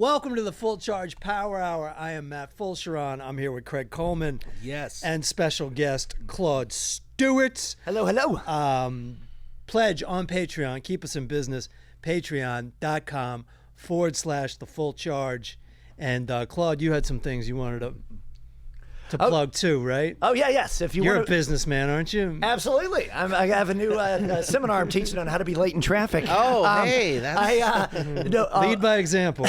Welcome to the Full Charge Power Hour. I am Matt Fulcheron. I'm here with Craig Coleman. Yes. And special guest Claude Stuart. Hello, hello. Pledge on Patreon. Keep us in business. Patreon.com/the Full Charge. And Claude, you had some things you wanted to plug too, right? Oh, yeah, yes. If You're a businessman, aren't you? Absolutely. I have a new seminar I'm teaching on how to be late in traffic. Oh, hey. That's... Lead by example.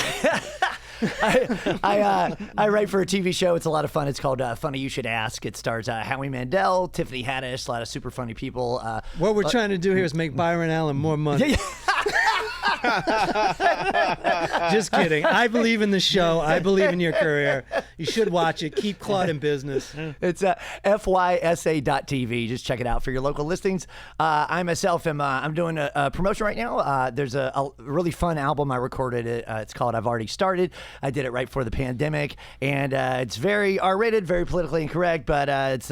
I write for a TV show. It's a lot of fun. It's called Funny You Should Ask. It stars Howie Mandel, Tiffany Haddish, a lot of super funny people. What we're trying to do here is make Byron Allen more money. Yeah. Just kidding. I believe in the show. I believe in your career. You should watch it. Keep Claude in business. It's fysa.tv. Just check it out for your local listings. I myself am I'm doing a promotion right now. There's a really fun album I recorded. It's called I've Already Started. I did it right before the pandemic, and it's very R-rated, very politically incorrect, but it's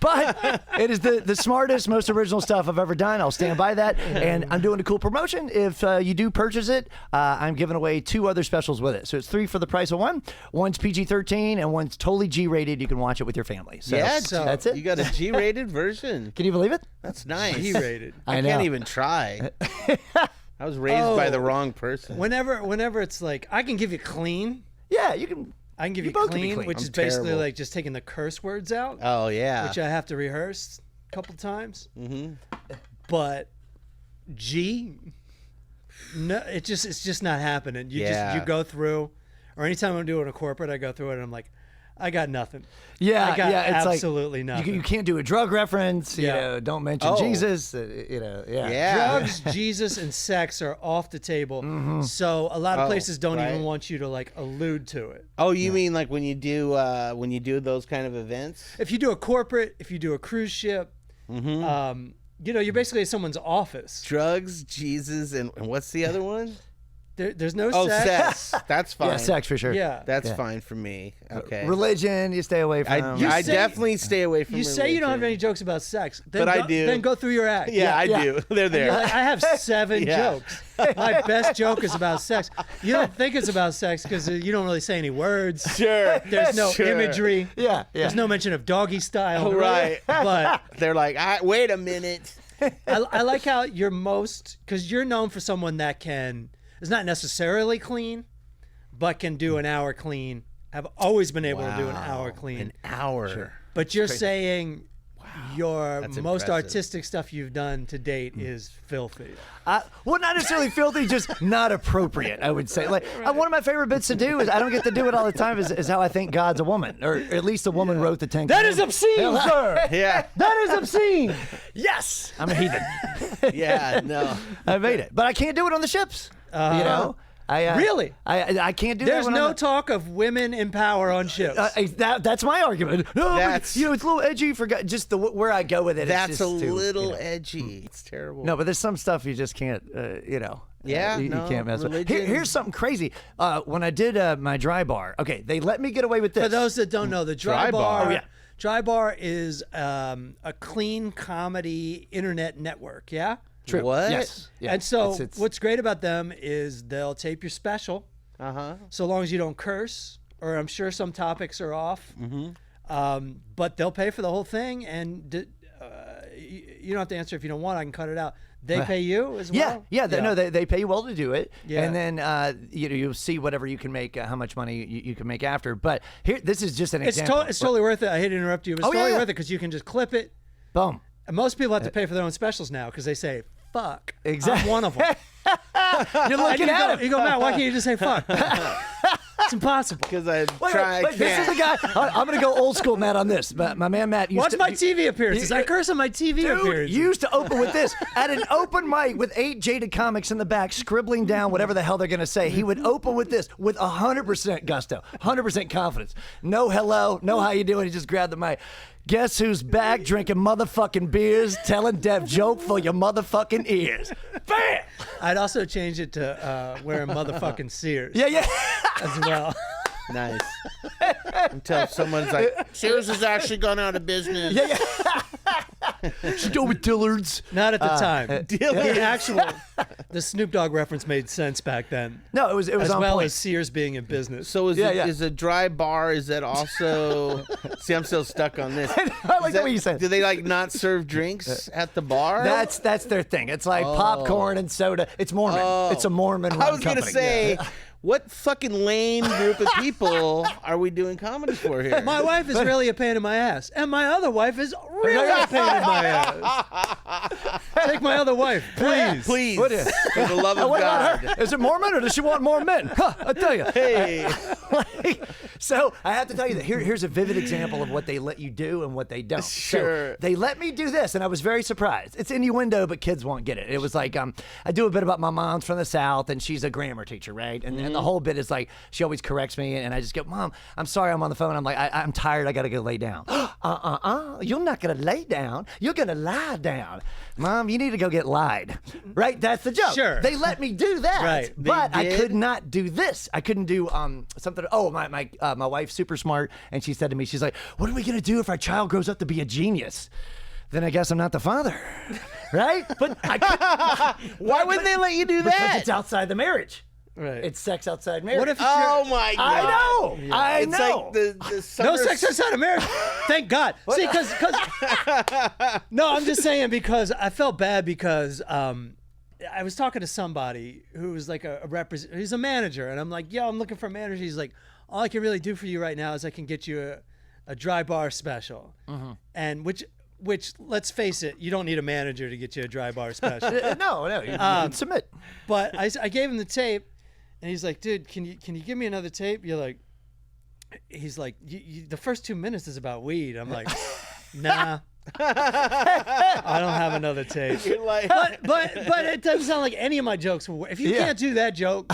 but it is the smartest, most original stuff I've ever done. I'll stand by that, and I'm doing a cool promotion. If you do purchase it, I'm giving away 2 other specials with it. So it's 3 for the price of 1. One's PG-13 and one's totally G-rated. You can watch it with your family. So, so that's it. You got a G-rated version. Can you believe it? That's nice. G-rated. I can't even try. I was raised by the wrong person. Whenever it's like, I can give you clean. Yeah, you can. I can give you both clean, can be which I'm is basically terrible. like just taking the curse words out. Oh, yeah. Which I have to rehearse a couple times. Mm-hmm. But G, no, it's just not happening. You go through, or anytime I'm doing a corporate, I go through it and I'm like, I got nothing. Yeah, I got it's absolutely like, nothing. You can't do a drug reference. You Yeah. know, don't mention Jesus. Yeah. Drugs, Jesus, and sex are off the table. So a lot of places don't even want you to like allude to it. Oh, you mean like when you do those kind of events? If you do a corporate, if you do a cruise ship, you're basically at someone's office. Drugs, Jesus, and what's the other one? There's no Oh, sex. sex. That's fine. Yeah, sex for sure. Yeah. That's fine for me. Okay. Religion, you stay away from. I definitely stay away from You say you don't have religion. any jokes about sex, then But I do. Then go through your act. Yeah, I do. They're there. I have 7 Yeah. jokes. My best joke is about sex. You don't think it's about sex because you don't really say any words. Sure. There's no Sure. imagery. Yeah. There's no mention of doggy style. Oh, right. But They're like, wait a minute. I like how you're because you're known for someone that is not necessarily clean, but can do an hour clean. Have always been able to do an hour clean. An hour. Sure. But you're saying your That's most impressive. artistic stuff you've done to date is filthy. Well, not necessarily filthy, just not appropriate, I would say. Like one of my favorite bits to do is I don't get to do it all the time. Is how I think God's a woman, or at least a woman wrote the 10 That is Commandments. obscene, sir. Yeah. That is obscene. Yes, I'm a heathen. Yeah, no. I made it, but I can't do it on the ships. You know, Really? I can't do There's that. no talk of women in power on ships. That's my argument. No, That's- it's a little edgy for just where I go with it. That's it's a just too, little edgy. It's terrible. No, but there's some stuff you just can't. Yeah, you no, can't mess with. religion- Here's something crazy. When I did my dry bar, okay, they let me get away with this. For those that don't know, the Dry Dry Bar. Bar. Oh, yeah. Dry Bar is a clean comedy internet network. Yeah. True. What? Yes. Yeah. And so It's- what's great about them is they'll tape your special, Uh-huh. so long as you don't curse, or I'm sure some topics are off. But they'll pay for the whole thing, and you don't have to answer if you don't want. I can cut it out. They pay you as well. Yeah. No, they pay you well to do it. Yeah. And then you'll see whatever you can make, how much money you can make after. But here, this is just an example. It's totally worth it. I hate to interrupt you, but it's totally worth it because you can just clip it. Boom. And most people have to pay for their own specials now because they say, fuck. Exactly. I'm one of them. You're looking at him. You go, Matt, why can't you just say fuck? It's impossible. Because I Wait, try. wait, this is the guy. I'm going to go old school, Matt, on this. But my man Matt used Watch to, my TV appearances. I curse on my TV Dude, appearances. you used to open with this. At an open mic with 8 jaded comics in the back scribbling down whatever the hell they're going to say, he would open with this with 100% gusto, 100% confidence. No hello, no how you doing. He just grabbed the mic. Guess who's back drinking motherfucking beers, telling deaf joke for your motherfucking ears. Bam! I'd also change it to wearing motherfucking Sears Yeah. as well. Nice. Until someone's like, Sears has actually gone out of business. She go with Dillard's. Not at the time. Dillard's. the Snoop Dogg reference made sense back then. No, it was as on well point. as Sears being in business. So is a dry bar? Is that also? See, I'm still stuck on this. I like the way you said. Do they like not serve drinks at the bar? That's their thing. It's like popcorn and soda. It's Mormon. It's a Mormon. I was gonna say. What fucking lame group of people are we doing comedy for here? My wife is really a pain in my ass, and my other wife is really a pain in my ass. Take my other wife, please. Please, What is? for the love of What about God. her? Is it Mormon or does she want more men? Huh, I tell you. Hey, So I have to tell you that here's a vivid example of what they let you do and what they don't. Sure. So they let me do this, and I was very surprised. It's innuendo, but kids won't get it. It was like I do a bit about my mom's from the South, and she's a grammar teacher, right? And the whole bit is like she always corrects me, and I just go, Mom, I'm sorry, I'm on the phone. I'm like, I'm tired. I gotta go lay down. You're not gonna lay down. You're gonna lie down. Mom, you need to go get lied. Right? That's the joke. Sure. They let me do that. Right. But They I did? could not do this. I couldn't do something. Oh, my wife's super smart, and she said to me, she's like, what are we gonna do if our child grows up to be a genius? Then I guess I'm not the father, right? But I could, why wouldn't they let you do because that? it's outside the marriage. Right. It's sex outside marriage. What if it's Oh my God! I know. I It's know. like the no summer sex outside of marriage? Thank God. See, because no, I'm just saying because I felt bad because I was talking to somebody who was like he's a manager, and I'm like, yo, I'm looking for a manager. He's like, all I can really do for you right now is I can get you a dry bar special, and which let's face it, you don't need a manager to get you a dry bar special. no, you can submit. But I gave him the tape, and he's like, dude, can you give me another tape? He's like, the first 2 minutes is about weed. I'm like, nah. I don't have another tape. You're like, Oh, But it doesn't sound like any of my jokes will work. If you Yeah. can't do that joke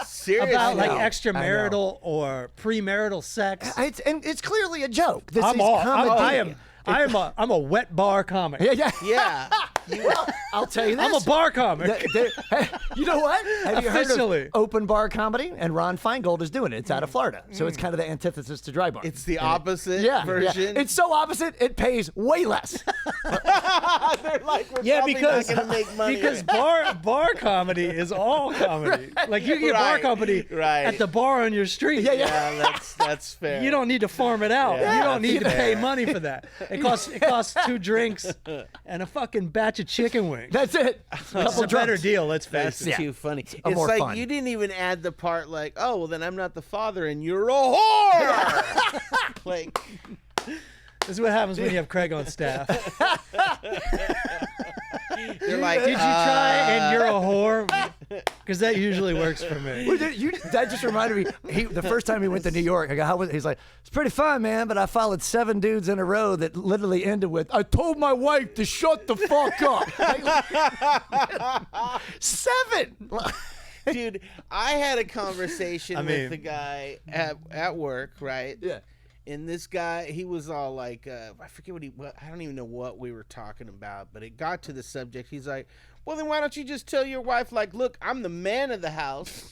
seriously, about like know. extramarital or premarital sex, It's clearly a joke. This I'm is all. comedy. I'm a wet bar comic. Yeah. yeah. I'll tell you this. I'm a bar comic. Hey, you know what? Have you heard Officially. of open bar comedy? And Ron Feingold is doing it. It's out of Florida. So it's kind of the antithesis to dry bar. It's the opposite yeah, version. Yeah. It's so opposite, it pays way less. They're like, we're Yeah, probably because not gonna make money. because bar comedy is all comedy. Like you can get bar Right, comedy right. at the bar on your street. yeah, that's fair. You don't need to farm it out. Yeah, you don't need to that's pay fair. money for that. It costs 2 drinks and a fucking batch of chicken wings. That's it. It's a better deal, let's face That's it. too funny. It's more like fun. you didn't even add the part like, oh, well, then I'm not the father and you're a whore. Like, This is what happens when you have Craig on staff. they're like, Did you try and you're a whore? Because that usually works for me. Well, that just reminded me. The first time he went to New York, I go, "How was?" He's like, "It's pretty fun, man." But I followed 7 dudes in a row that literally ended with, "I told my wife to shut the fuck up." 7. dude, I had a conversation I mean- with the guy at work, right? Yeah. And this guy, he was all like, I forget I don't even know what we were talking about, but it got to the subject. He's like, well, then why don't you just tell your wife, like, look, I'm the man of the house,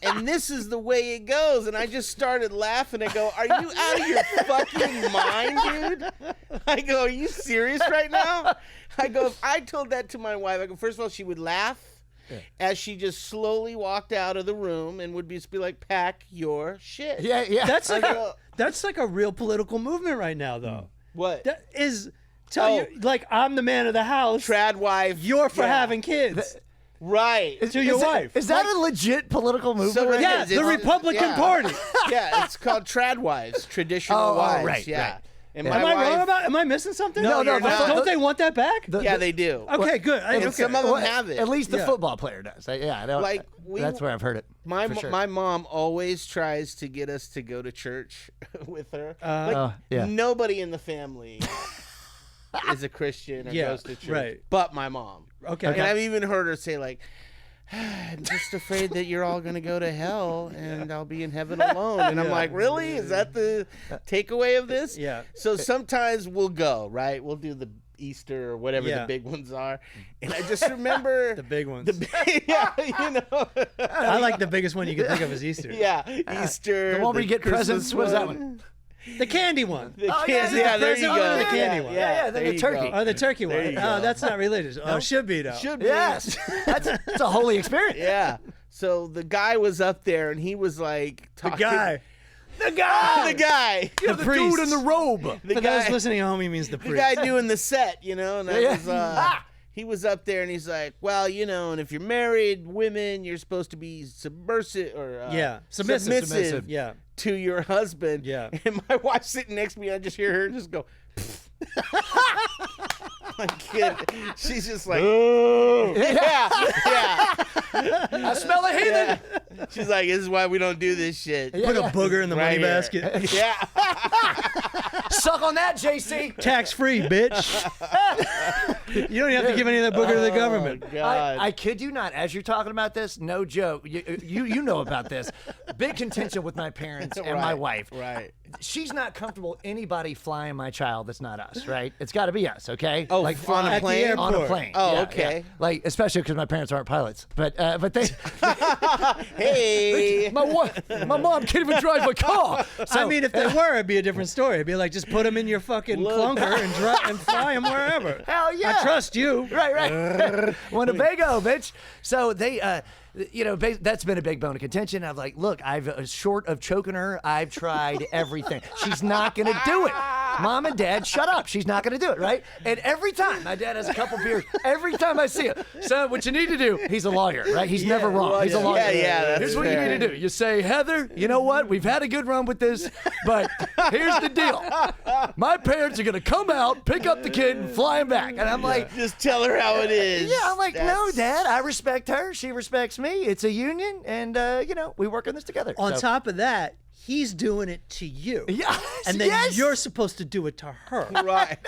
and this is the way it goes. And I just started laughing. I go, are you out of your fucking mind, dude? I go, are you serious right now? I go, if I told that to my wife, I go, first of all, she would laugh. Yeah. As she just slowly walked out of the room and would just be like, pack your shit. Yeah. That's like a real political movement right now, though. What? That is tell you like I'm the man of the house. Trad wife. You're for having kids. Right. To your wife. Is that a legit political movement? So right it now? Yeah, is. the It's- Republican yeah. Party. Yeah, it's called trad wives, traditional Oh, wives. right, yeah. right. And Am my I wife, wrong about? Am I missing something? No, you're not. Don't they want that back? Yeah, they do. Okay, good. And Okay. some of them Well, have it. At least the Yeah. football player does. I don't. Like, that's where I've heard it. My for sure. my mom always tries to get us to go to church with her. yeah. Nobody in the family is a Christian or Yeah, goes to church, right. but my mom. Okay. And I've even heard her say like, I'm just afraid that you're all going to go to hell and I'll be in heaven alone. And I'm like, really? Is that the takeaway of this? Yeah. So sometimes we'll go, right? We'll do the Easter or whatever Yeah. the big ones are. And I just remember The big ones. yeah, you know. I like the biggest one you can think of is Easter. Yeah, Easter. The one where you get Christmas presents. What is that one? The candy one. The Oh, kids, yeah, there you present go. one or the candy one? Yeah, there the you turkey. go. Oh, the turkey one. There you Oh, go. that's not religious. Oh, should be, though. Should be. Yes, that's a holy experience. Yeah. So the guy was up there, and he was like The talking. guy. The guy. The priest. dude in the robe. The For guy. those listening at home, he means the The priest. guy doing the set, and that Yeah. was he was up there, and he's like, well, and if you're married women, you're supposed to be subversive or Submissive. Yeah. to your husband. Yeah. And my wife's sitting next to me, I just hear her just go. My kid, she's just like, yeah. I smell a heathen. Yeah. She's like, this is why we don't do this shit. Put a booger in the Right money here. basket. Yeah. Suck on that, JC. Tax free, bitch. You don't even have to give any of that booger to the government. Oh, God. I kid you not. As you're talking about this, no joke. You know about this. Big contention with my parents and my Right, wife. Right. She's not comfortable anybody flying my child that's not us, right? It's got to be us, okay? Oh, like on a at the plane? airport. on a plane. Oh, Yeah, okay. yeah. Like especially because my parents aren't pilots, but they. Hey. my mom can't even drive a car. So, I mean, if they were, it'd be a different story. It'd be like, just put them in your fucking clunker and fly them wherever. hell yeah. I trust you. Right. Winnebago, bitch. So they, that's been a big bone of contention. I'm like, look, short of choking her, I've tried everything. She's not going to do it. Mom and Dad, shut up. She's not going to do it, right? And every time, my dad has a couple beers. Every time I see him, son, what you need to do, he's a lawyer, right? He's never wrong. well, He's a lawyer. yeah, that's Here's what you fair. need to do. You say, Heather, you know what? We've had a good run with this, but here's the deal. My parents are going to come out, pick up the kid, and fly him back. And I'm like, Just tell her how it is. yeah, I'm like, no, That's- Dad, I respect her. She respects me. It's a union, and, we work on this together. On So- top of that, he's doing it to you. Yeah, And then yes. you're supposed to do it to her. Right.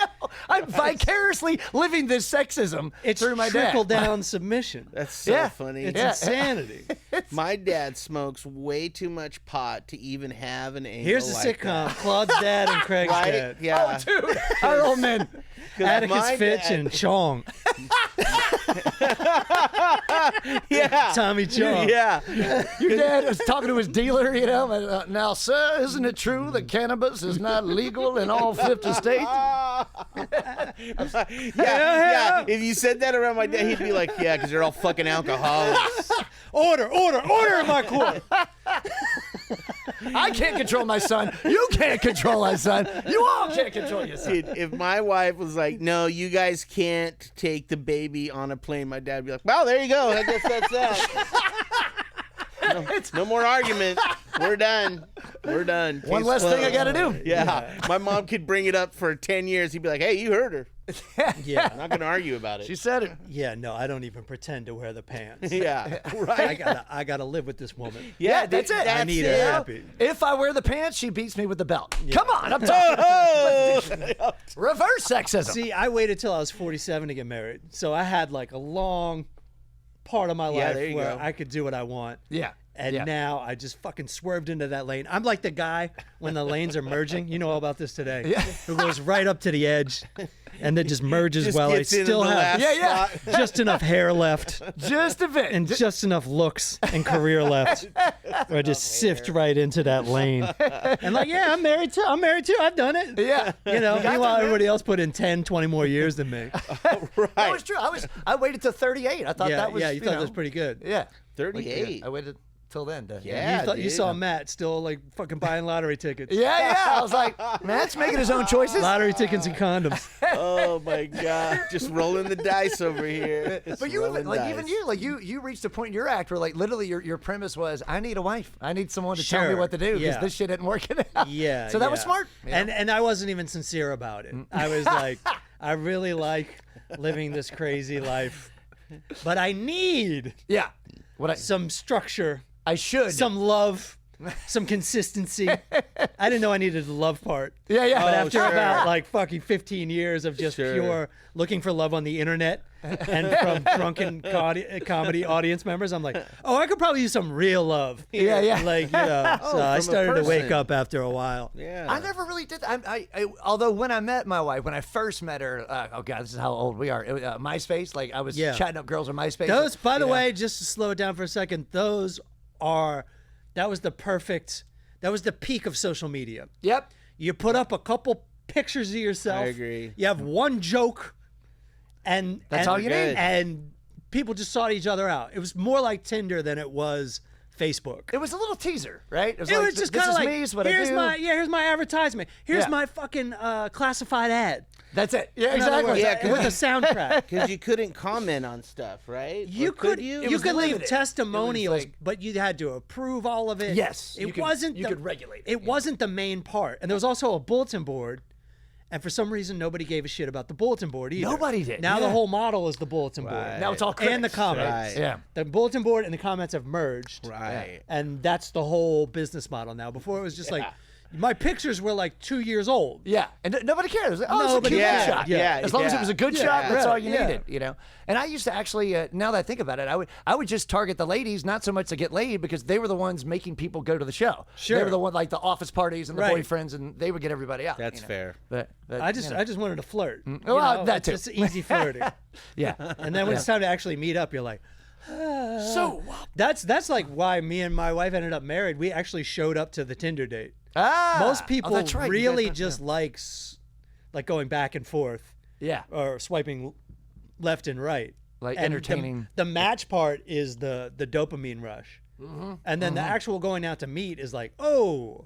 I'm vicariously living this sexism It's through my dad. trickle-down submission. That's so Yeah. funny. It's Yeah. insanity. My dad smokes way too much pot to even have an angle Here's a like sitcom, that. Claude's dad and Craig's Right? dad. Yeah. Dude, our old men. 'Cause Atticus my Fitch dad- and Chong. Yeah. Tommy Chong. Yeah. Your dad was talking to his dealer, now, sir, isn't it true that cannabis is not legal in all 50 states? Yeah. If you said that around my dad, he'd be like, yeah, because they're all fucking alcoholics. Order in my court. I can't control my son. You can't control my son. You all can't control your son. Dude, if my wife was like, no, you guys can't take the baby on a plane, my dad would be like, well, there you go. I guess that's that. No more argument. We're done. One Case less thing I closed. got to do. Yeah. My mom could bring it up for 10 years. He'd be like, hey, you heard her. Yeah. I'm not going to argue about She it. said it. Yeah, no, I don't even pretend to wear the pants. Yeah. I Right. gotta live with this woman. Yeah, that's it. I need her happy. If I wear the pants, she beats me with the belt. Come on, I'm talking. Oh! Reverse sexism. See, I waited till I was 47 to get married, so I had like a long part of my Yeah, life there you where go. I could do what I want. Yeah. And yeah. now I just fucking swerved into that lane. I'm like the guy when the lanes are merging. You know all about this today. Yeah. Who goes right up to the edge and then just merges Just while I gets in still the have last Yeah. spot. just enough hair left Just a bit. and just enough looks and career left where I just sift right into that lane. And like, yeah, I'm married too. I've done it. Yeah. You know, You got meanwhile, that, man. everybody else put in 10, 20 more years than me. That was true. I waited till 38. I thought Yeah, that was you thought that was pretty good. Yeah. 38. I waited till then. Yeah. You dude. saw Matt still like fucking buying lottery tickets. Yeah. I was like, Matt's making his own choices. Lottery tickets and condoms. Oh my God! Just rolling the dice over here. Just But you rolling even like dice. even you like you reached a point in your act where like literally your premise was I need a wife. I need someone to tell me Sure, what to do because yeah. this shit isn't working out. Yeah. So that was yeah. smart. you know? And I wasn't even sincere about it. I was like, I really like living this crazy life, but I need yeah. What some structure, I should. some love, some consistency. I didn't know I needed the love part. Yeah. But Oh, after sure. about like fucking 15 years of just Sure. pure looking for love on the internet and from drunken comedy audience members, I'm like, oh, I could probably use some real love. Yeah. Like, you know, so I from a started to wake person. up after a while. Yeah. I never really did. Although when I met my wife, when I first met her, oh God, this is how old we are. MySpace, like I was Yeah. chatting up girls on MySpace. Those, by the you know. way, just to slow it down for a second, that was the peak of social media. Yep. You put up a couple pictures of yourself. I agree. You have one joke, and That's all you need. And people just sought each other out. It was more like Tinder than it was Facebook. It was a little teaser, right? It It like, was just this kind of is like, me, is what here's I do. here's my advertisement. Here's Yeah. my fucking classified ad. That's it. Yeah, In other exactly. words, Yeah, with a soundtrack. Because you couldn't comment on stuff, right? You Or could you? It you was could leave limited. testimonials, It was like- but you had to approve all of it. Yes, it you could- wasn't. you could regulate it, It wasn't the main part, and there was also a bulletin board. And for some reason, nobody gave a shit about the bulletin board either. Nobody did, Now the yeah. whole model is the bulletin Right. board. Now it's all and the critics, comments. Right. Yeah. The bulletin board and the comments have merged. Right. And that's the whole business model now. Before it was just like, my pictures were like 2 years old. Yeah, and nobody cared. It was like, oh, Nobody it's a cute cared. shot. Yeah, As long as it yeah. was a good Yeah, shot, that's right, all you yeah. needed, you know. And I used to actually, now that I think about it, I would just target the ladies, not so much to get laid, because they were the ones making people go to the show. Sure. They were the one like the office parties and the Right. boyfriends, and they would get everybody out. That's you know. fair. But I just wanted to flirt. Well, that too. It's just easy flirting. yeah. And then when it's time to actually meet up, you're like, So that's like why me and my wife ended up married. We actually showed up to the Tinder date. Most people that's right. You really guys- just likes like going back and forth yeah. or swiping left and right. Like And entertaining. The match part is the dopamine rush. And then the actual going out to meet is like, oh,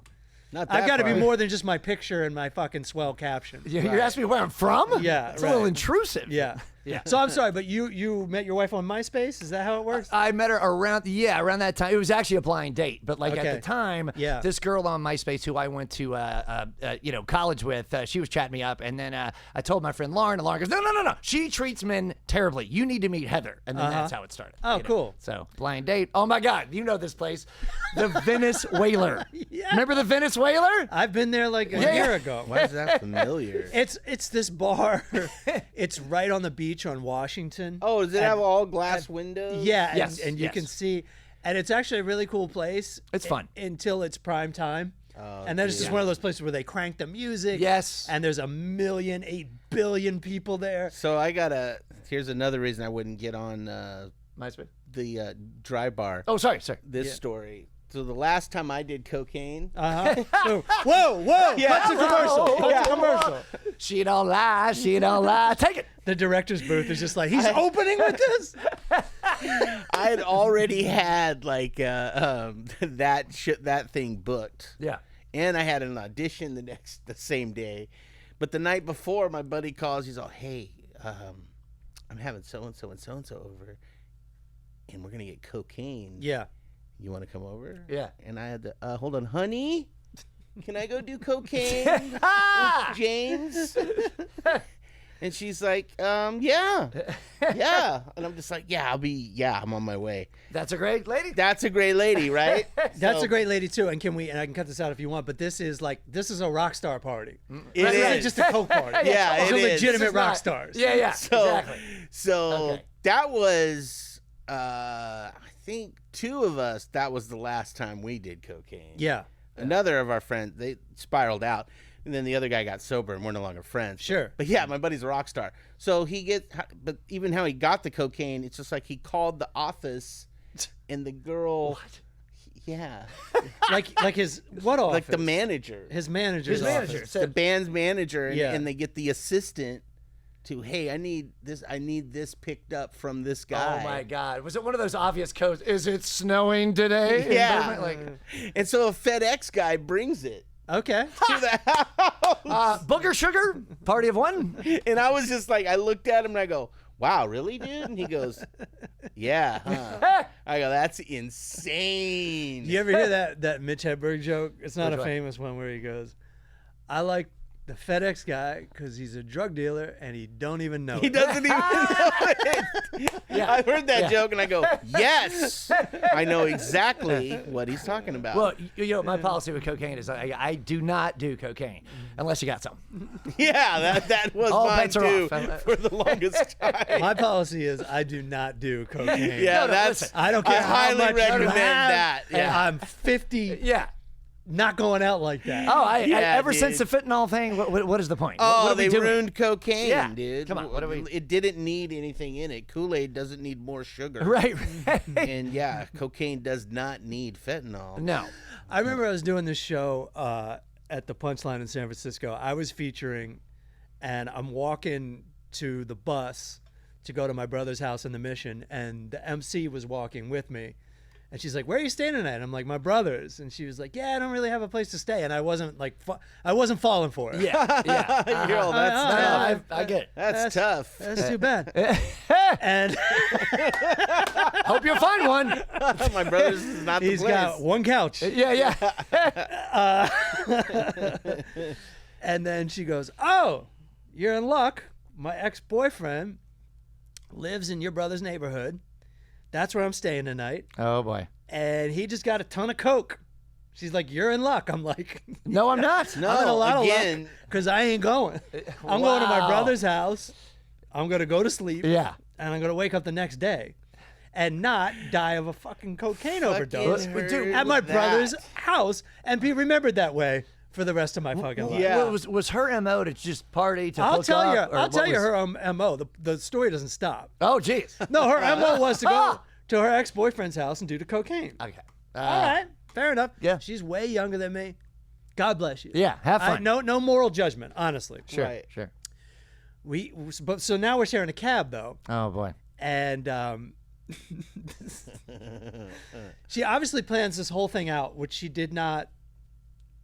Not I've that got to be far. more than just my picture and my fucking swell caption. You're asking me where I'm from? Yeah, It's a little right. intrusive. Yeah. Yeah. So I'm sorry, but you met your wife on MySpace? Is that how it works? I met her around that time. It was actually a blind date, but like Okay. at the time, Yeah. this girl on MySpace who I went to, college with, she was chatting me up, and then I told my friend Lauren, and Lauren goes, no, she treats men terribly. You need to meet Heather, and then that's how it started. Oh, you know? cool. So blind date. Oh my God, you know this place, the Venice Whaler. Yeah. Remember the Venice Whaler? I've been there like a Yeah. year ago. Why is that familiar? It's this bar. It's right on the beach on Washington. Oh, does it have all glass windows? Yeah, and, Yes, and you yes. can see, and it's actually a really cool place. It's fun. Until it's prime time. Oh, And then it's just yeah. one of those places where they crank the music. Yes. And there's 8 billion people there. So here's another reason I wouldn't get on MySpace. the dry bar. Oh, sorry. This story. So the last time I did cocaine, Whoa, whoa! Yeah. Cut to commercial. Cut to commercial. She don't lie. She don't lie. Take it. The director's booth is just like, he's opening with this. I had already had like that thing booked. Yeah. And I had an audition the same day. But the night before, my buddy calls. He's all, hey, I'm having so-and-so and so-and-so over, and we're going to get cocaine. Yeah. You want to come over? Yeah. And I had to, hold on, honey, can I go do cocaine with James? And she's like, yeah. And I'm just like, I'm on my way. That's a great lady. That's a great lady, right? That's So- a great lady too, and I can cut this out if you want, but this is a rock star party. It This isn't is. just a coke party. Yeah, These it are is. legitimate This is rock not- stars. Yeah, So, exactly. Okay. that was, I think 2 of us, that was the last time we did cocaine. Yeah. Another of our friends, they spiraled out. And then the other guy got sober and we're no longer friends. Sure. But yeah, my buddy's a rock star. So but even how he got the cocaine, it's just like he called the office and the girl. Yeah. Like his what office? Like the manager. His manager's His manager office. The band's manager. And, Yeah. and they get the assistant to, hey, I need this picked up from this guy. Oh my God! Was it one of those obvious codes? Is it snowing today? in Yeah. Burbank? And so a FedEx guy brings it Okay. to the house. Booger sugar, party of one. And I was just like, I looked at him and I go, wow, really, dude? And he goes, yeah. Huh. I go, that's insane. Do you ever hear that Mitch Hedberg joke? It's not Which a one? famous one where he goes, I like the FedEx guy because he's a drug dealer and he don't even know He it. doesn't even know it. Yeah. I heard that Yeah. joke and I go, yes, I know exactly what he's talking about. Well, you know, my policy with cocaine is I do not do cocaine unless you got some. yeah, that was All mine bets are too off. for the longest time. My policy is I do not do cocaine. Yeah, No, that's. listen. I don't care I how highly much you recommend have, that. and Yeah. I'm 50, Yeah. not going out like that. Oh, Yeah, ever since the dude. fentanyl thing, what is the point? Oh, what are they we doing? ruined cocaine, Yeah. dude. Come on, what are we- It didn't need anything in it. Kool-Aid doesn't need more sugar. Right. And yeah, cocaine does not need fentanyl. No. I remember I was doing this show, at the Punchline in San Francisco. I was featuring, and I'm walking to the bus to go to my brother's house in the Mission, and the MC was walking with me. And she's like, "Where are you staying tonight?" And I'm like, "My brother's." And she was like, "Yeah, I don't really have a place to stay." And I wasn't like, I wasn't falling for it. Yeah. Yo, that's I get it. That's tough. That's too bad. And Hope you'll find one. My brother's is not the he's place. got one couch. Yeah. And then she goes, "Oh, you're in luck. My ex-boyfriend lives in your brother's neighborhood. That's where I'm staying tonight. Oh, boy. And he just got a ton of coke." She's like, "You're in luck." I'm like, No, I'm not. No, "I'm in a lot again. of luck because I ain't going. I'm going to my brother's house. I'm going to go to sleep. Yeah. And I'm going to wake up the next day and not die of a fucking cocaine overdose heard at my that. brother's house and be remembered that way for the rest of my fucking life." Yeah. Was her MO to just party, to I'll hook tell up? you. or I'll what tell you was- her MO. The story doesn't stop. Oh, jeez. No, her MO was to go to her ex-boyfriend's house and do the cocaine. Okay. All right, fair enough. Yeah. She's way younger than me. God bless you. Yeah, have fun. No moral judgment, honestly. Sure, Right. sure. But so now we're sharing a cab though, Oh, boy. and she obviously plans this whole thing out, which she did not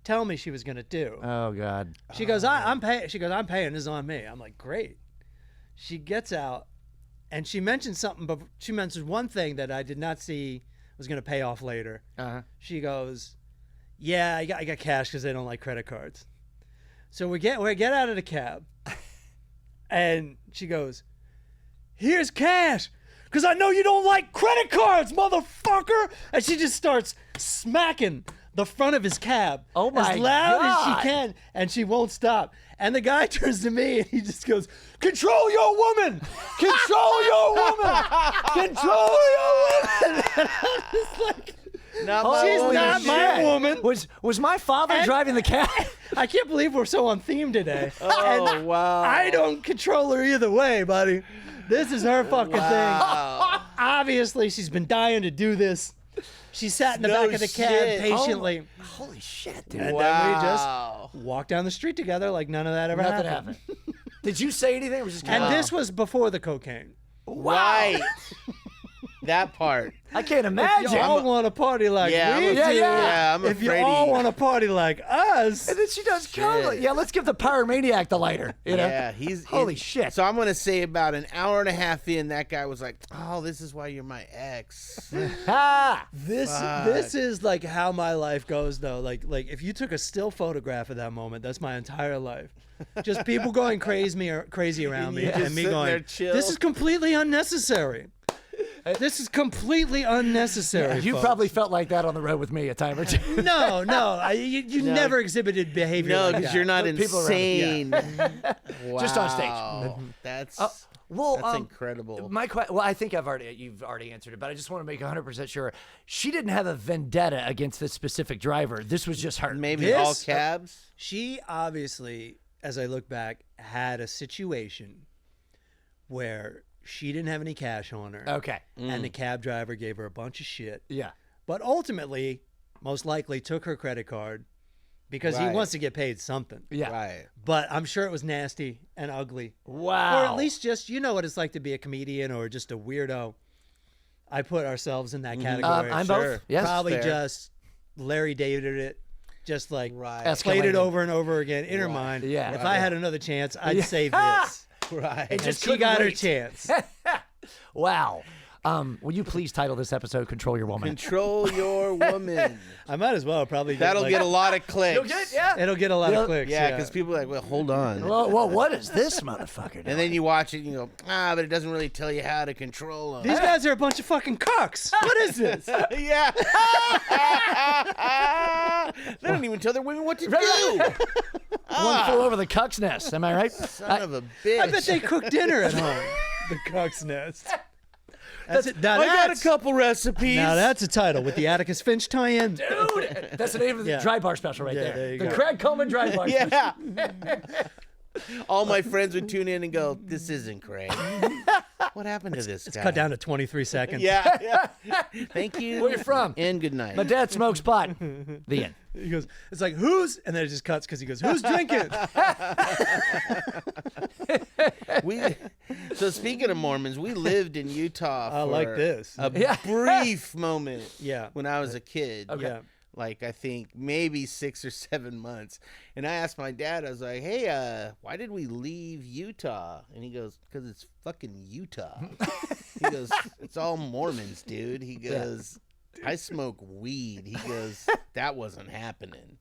tell me she was going to do. Oh, God. She goes, I'm paying. She goes, "I'm paying. This is on me." I'm like, "Great." She gets out, and she mentions something, but she mentions one thing that I did not see was going to pay off later. Uh-huh. She goes, "Yeah, I got cash because they don't like credit cards." So we get out of the cab, and she goes, "Here's cash, because I know you don't like credit cards, motherfucker!" And she just starts smacking the front of his cab Oh my as loud as God. she can, and she won't stop. And the guy turns to me and he just goes, "Control your woman! Control your woman! Control your woman!" And I'm just like, Not Oh, my she's woman. not my shit. woman. Was my father And- driving the cab? I can't believe we're so on theme today. Oh, And wow. I don't control her either way, buddy. This is her fucking thing. Wow. Obviously, she's been dying to do this. She sat in the No back of the cab shit. patiently. Holy shit, dude. And Wow. then we just walked down the street together like none of that ever Nothing happened. happened. Did you say anything? Or was just And wow. this was before the cocaine. Right. That part. I can't If imagine. y'all want to party like Yeah, we I'm do, yeah. I'm if you afraid all he- want to party like us, And then she does coke. Yeah, let's give the pyromaniac the lighter. You know? Yeah, he's Holy shit. So I'm gonna say about an hour and a half in, that guy was like, "Oh, this is why you're my ex." Ah! this is like how my life goes though. Like if you took a still photograph of that moment, that's my entire life. Just people going crazy around me, You just and me sitting going, there chill. "This is completely unnecessary. This is completely unnecessary." You folks." probably felt like that on the road with me a time or two. No. You No. never exhibited behavior No, like because that. you're not But people around insane. Wow. Just on stage. That's Well, that's incredible. Well, I think you've already answered it, but I just want to make 100% sure. She didn't have a vendetta against this specific driver. This was just her. Maybe This- all cabs. She obviously, as I look back, had a situation where she didn't have any cash on her. Okay. And the cab driver gave her a bunch of shit. Yeah. But ultimately, most likely took her credit card because he Right. wants to get paid something. Yeah. Right. But I'm sure it was nasty and ugly. Wow. Or at least just, you know what it's like to be a comedian or just a weirdo. I put ourselves in that category. I'm Sure. both. Yes. Probably fair. just Larry Davided it. Just like Right. played it Escalated. over and over again in her Right. mind. Yeah. If Right. I had another chance, I'd Yeah. save this. Right. It And just she couldn't got her wait. chance. Wow. Will you please title this episode "Control Your Woman"? Control your woman. I might as well probably get That'll like, get a lot of clicks. You'll get, yeah. It'll get a lot You'll- of clicks. Yeah, because people are like, well, hold on. Well, what is this motherfucker doing? And then you watch it and you go, but it doesn't really tell you how to control them. These guys are a bunch of fucking cocks. What is this? Yeah. They don't even tell their women what to do. One flew over the cuck's nest. Am I right? Son of a bitch. I bet they cook dinner at home. The cock's nest. That's it. Now I got a that's, couple recipes. now that's a title with the Atticus Finch tie-in. Dude, that's the name of the Yeah. dry bar special right Yeah, there. there you The go. Craig Coleman dry bar special. Yeah. All my friends would tune in and go, this isn't Craig. What happened to this guy? Cut down to 23 seconds. Yeah. Thank you. Where you from? And good night. My dad smokes pot. The end. He goes, it's like, who's? And then it just cuts because he goes, who's drinking? So speaking of Mormons, we lived in Utah for like this. a brief moment Yeah. when I was a kid. Yeah. Like, I think maybe 6 or 7 months. And I asked my dad, I was like, hey, why did we leave Utah? And he goes, because it's fucking Utah. He goes, it's all Mormons, dude. He goes, I smoke weed. He goes, that wasn't happening.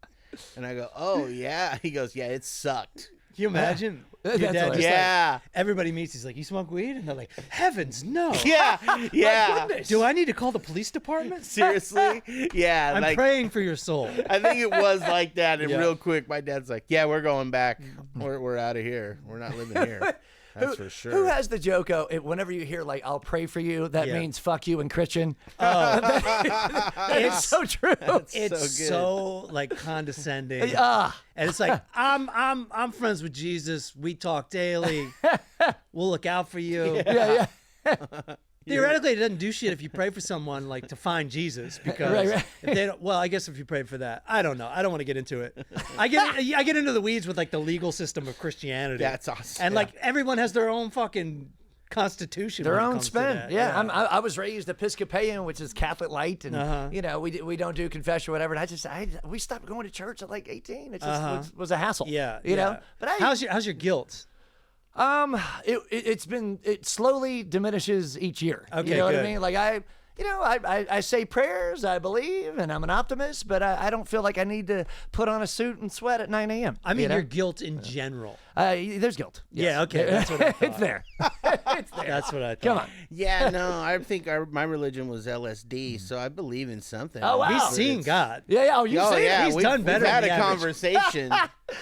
And I go, oh, yeah. He goes, yeah, it sucked. Can you imagine? Your That's dad just yeah. like, everybody meets. He's like, you smoke weed? And they're like, heavens, no. Yeah. Yeah. Do I need to call the police department? Seriously? Yeah. I'm like, praying for your soul. I think it was like that. And Yeah. real quick, my dad's like, yeah, we're going back. We're out of here. We're not living here. That's for sure. Who has the joke? Whenever you hear like "I'll pray for you," that Yeah. means "fuck you" in Christian. It's so true. It's so good. so like condescending. Ah, And it's like, I'm friends with Jesus. We talk daily. We'll look out for you. yeah. Theoretically, it doesn't do shit if you pray for someone like to find Jesus, because Right. if they don't, well, I guess if you pray for that, I don't know. I don't want to get into it. I get into the weeds with like the legal system of Christianity. That's awesome. And like everyone has their own fucking constitution. Their when it own comes to spin. that. Yeah, I was raised Episcopalian, which is Catholic light, and Uh-huh. you know we don't do confession or whatever. And we stopped going to church at like 18. It just was a hassle. Yeah. you know. But how's your guilt? it slowly diminishes each year. Okay, you know what I good. mean? Like I say prayers, I believe, and I'm an optimist, but I don't feel like I need to put on a suit and sweat at 9 a.m. I mean, you know? your guilt in general. There's guilt. Yeah, okay, that's what I thought. It's there. It's there. That's what I thought. Come on. Yeah, no, I think my religion was LSD, so I believe in something. Oh, wow. He's But seen God. Yeah. Oh, you've Oh, seen yeah, it. He's we've, done better We've had than a the average. conversation.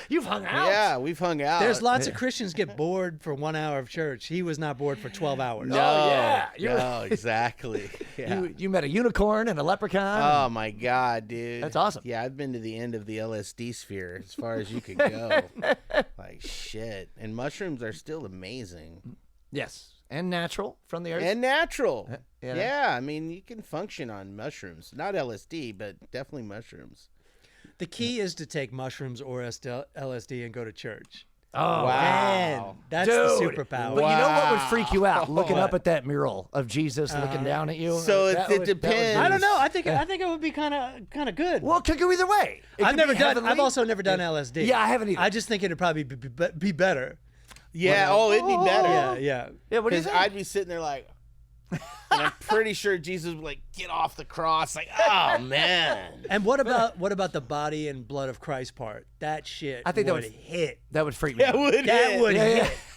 You've hung out. Yeah, we've hung out. There's lots of Christians get bored for 1 hour of church. He was not bored for 12 hours. No, yeah, you're- no, exactly. Yeah. You met a unicorn and a leprechaun. Oh my God, dude. That's awesome. Yeah, I've been to the end of the LSD sphere as far as you could go. Like shit. And mushrooms are still amazing. Yes, and natural from the earth. And natural. Yeah. Yeah, I mean you can function on mushrooms. Not LSD, but definitely mushrooms. The key is to take mushrooms or LSD and go to church. Oh, Man, that's Dude. the superpower. But you know what would freak you out? Wow. Looking up at that mural of Jesus looking down at you. So That it would- depends. I don't know. I think it would be kind of good. Well, it could go either way. It I've could never be done. heavenly. I've also never done LSD. Yeah, I haven't either. I just think it'd probably be better. Yeah, it'd be better. Yeah. Yeah, what do you Because think? I'd be sitting there like, and I'm pretty sure Jesus would like get off the cross. Like, oh man. And what about the body and blood of Christ part? That shit. I think that would would- hit. That would freak me That out. would That hit. would Yeah, hit.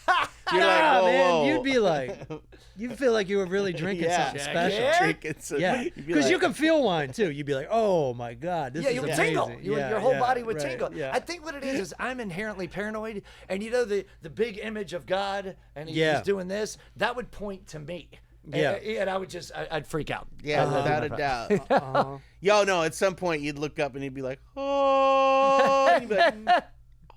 yeah. You're like, Nah, whoa, man, whoa. you'd be like, you feel like you were really drinking something special. yeah. Drinking some- Yeah, you'd be because like- you can feel wine too. You'd be like, "Oh my god, this Yeah, is you would amazing." tingle. Yeah, Your whole yeah, body would right, tingle. Yeah. I think what it is I'm inherently paranoid, and you know the big image of God, and Yeah. he's doing this. That would point to me. Yeah. and I would just I'd freak out. Yeah, without a doubt. Yo, no, at some point you'd look up and he'd be like, oh, and you'd be like,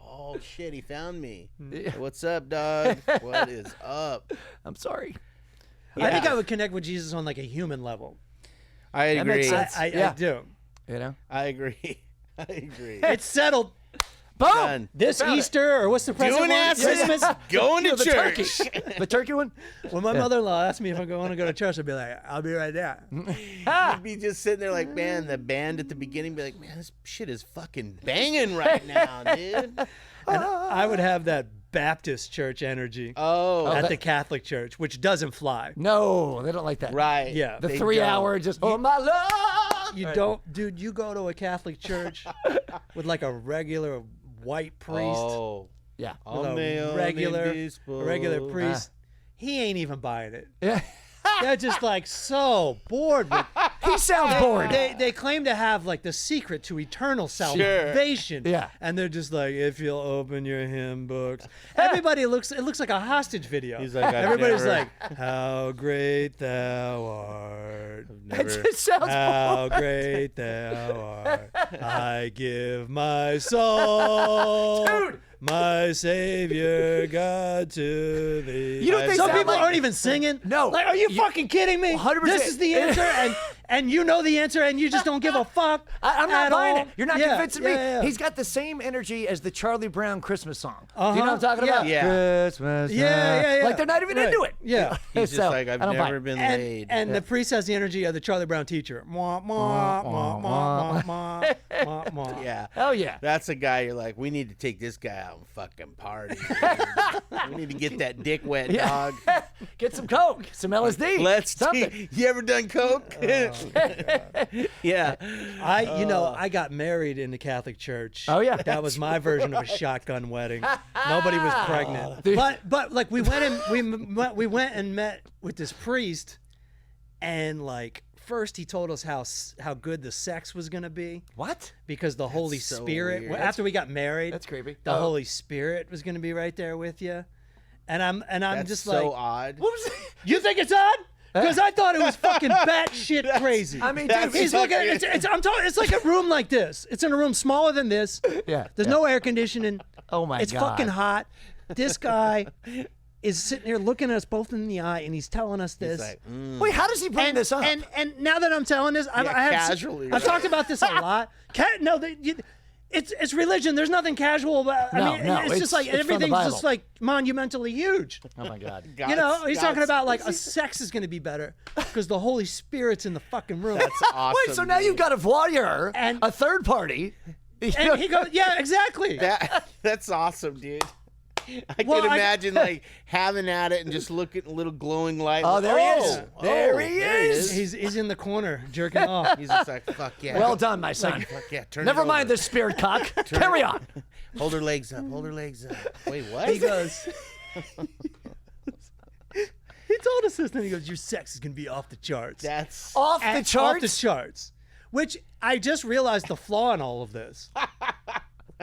oh shit, he found me. What's up, dog? What is up? I'm sorry. I think Yeah. I would connect with Jesus on like a human level. I That agree. makes sense. I Yeah. do. You know. I agree. I agree. It's settled. Boom. Done. This Found it. Easter, or what's the present Doing one? acid, Christmas. going to The turkey. church. The turkey one. When my mother-in-law asked me if I want to go to church, I'd be like, "I'll be right there." You'd be just sitting there like, man, the band at the beginning be like, man, this shit is fucking banging right now, dude. And I would have that Baptist church energy Oh, at the Catholic church, which doesn't fly. No, they don't like that. right. Yeah. The They 3 don't. hour just oh my love. You don't, dude. You go to a Catholic church with like a regular white priest, Oh. Yeah. with Ameo a regular Obispo. priest. He ain't even buying it. Yeah. They're just like so bored with. He sounds bored. They claim to have like the secret to eternal salvation. Yeah. And they're just like, if you'll open your hymn books. Everybody looks like a hostage video. He's like, I've everybody's never- like, how great thou art. It just sounds How bored. great thou art. I give my soul, Dude. my Savior God to thee. You know what they Some sound people like? aren't even singing. No. Like, are you fucking kidding me? 100%. This is the answer, and you know the answer, and you just don't give a fuck. I'm not at buying all. it. You're not Yeah, convincing me. yeah. He's got the same energy as the Charlie Brown Christmas song. Do you know what I'm talking about? Yeah. Christmas. Yeah. Like they're not even Right. into it. Yeah. He's just So, like, I've I don't buy never it. been laid. And the priest has the energy of the Charlie Brown teacher. Mwah, mwah, mwah, mwah, mwah, mwah, mwah. Yeah. Oh yeah. That's a guy you're like, we need to take this guy out and fucking party. We need to get that dick wet, dog. Get some coke, some LSD. Let's something. You ever done coke? Yeah. I got married in the Catholic Church. Oh, yeah. That was my version of a shotgun wedding. Nobody was pregnant. But like we went and met with this priest, and like first he told us how good the sex was gonna be. What? Because the Holy so Spirit, weird. after we got married, That's creepy. the Holy Spirit was gonna be right there with you. And I'm That's just so like, odd. What was it? you think it's odd? Because I thought it was fucking batshit crazy. I mean, That's- dude, He's looking. I'm talking. It's like a room like this. It's in a room smaller than this. Yeah. There's no air conditioning. Oh my It's God. fucking hot. This guy is sitting here looking at us both in the eye, and he's telling us this. It's like, Wait, how does he bring this up? And now that I'm telling this, I have casually, I've right? talked about this a lot. It's religion. There's nothing casual about. No, I mean, no, it's just like it's from the everything's just Bible. like monumentally huge. Oh my God. You know, he's talking God's- about like a sex is going to be better because the Holy Spirit's in the fucking room. That's awesome. Wait, so now dude. you've got a voyeur, And- a third party. And he goes, yeah, exactly. That's awesome, dude. I Well, can imagine like having at it and just looking at a little glowing light. Oh, like, there he is. There he there is. He's in the corner jerking off. He's just like, fuck yeah. Well done, my son. Fuck yeah. Turn Never it mind over. the spirit cock. Carry on. Hold her legs up. Hold her legs up. Wait, what? He goes. He told us this, and he goes, "Your sex is gonna be off the charts." That's Off the Off charts. the charts. Which I just realized the flaw in all of this.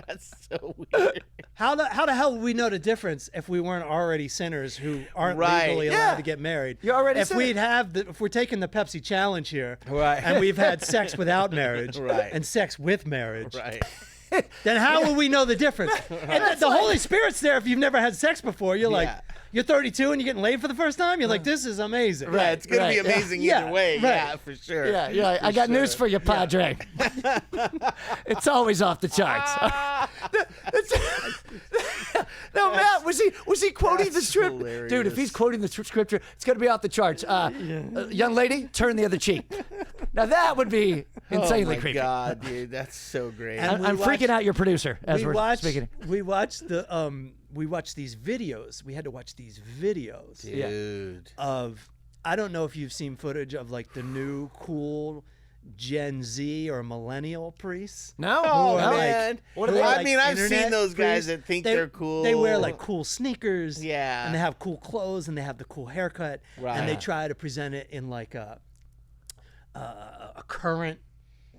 that's so weird. How the hell would we know the difference if we weren't already sinners who aren't Right. legally allowed Yeah. to get married? You're already if sinner. if we're taking the Pepsi challenge here, Right. and we've had sex without marriage, Right. and sex with marriage, Right. then how will we know the difference? And the Holy Spirit's there if you've never had sex before. You're like, Yeah. you're 32 and you're getting laid for the first time. You're like, this is amazing. Right. It's gonna be right. amazing Yeah. either way. Right. Yeah, for sure. Yeah, you're like, I got news for you, Padre. It's always off the charts. No, Matt, was he quoting the That's script? Dude, if hilarious. he's quoting the scripture, it's gonna be off the charts. Young lady, turn the other cheek. Now that would be Oh insanely my creepy. God, dude, that's so great. And I'm we freaking watched- out your producer as we're speaking. We watched these videos. We had to watch these videos Dude. of, I don't know if you've seen footage of like the new cool Gen Z or millennial priests. No, Oh, no. man. What are Who they are, I like, mean, I've seen internet those guys priests. that think They- they're cool. They wear like cool sneakers. Yeah. And they have cool clothes and they have the cool haircut. And they Right. try to present it in like a current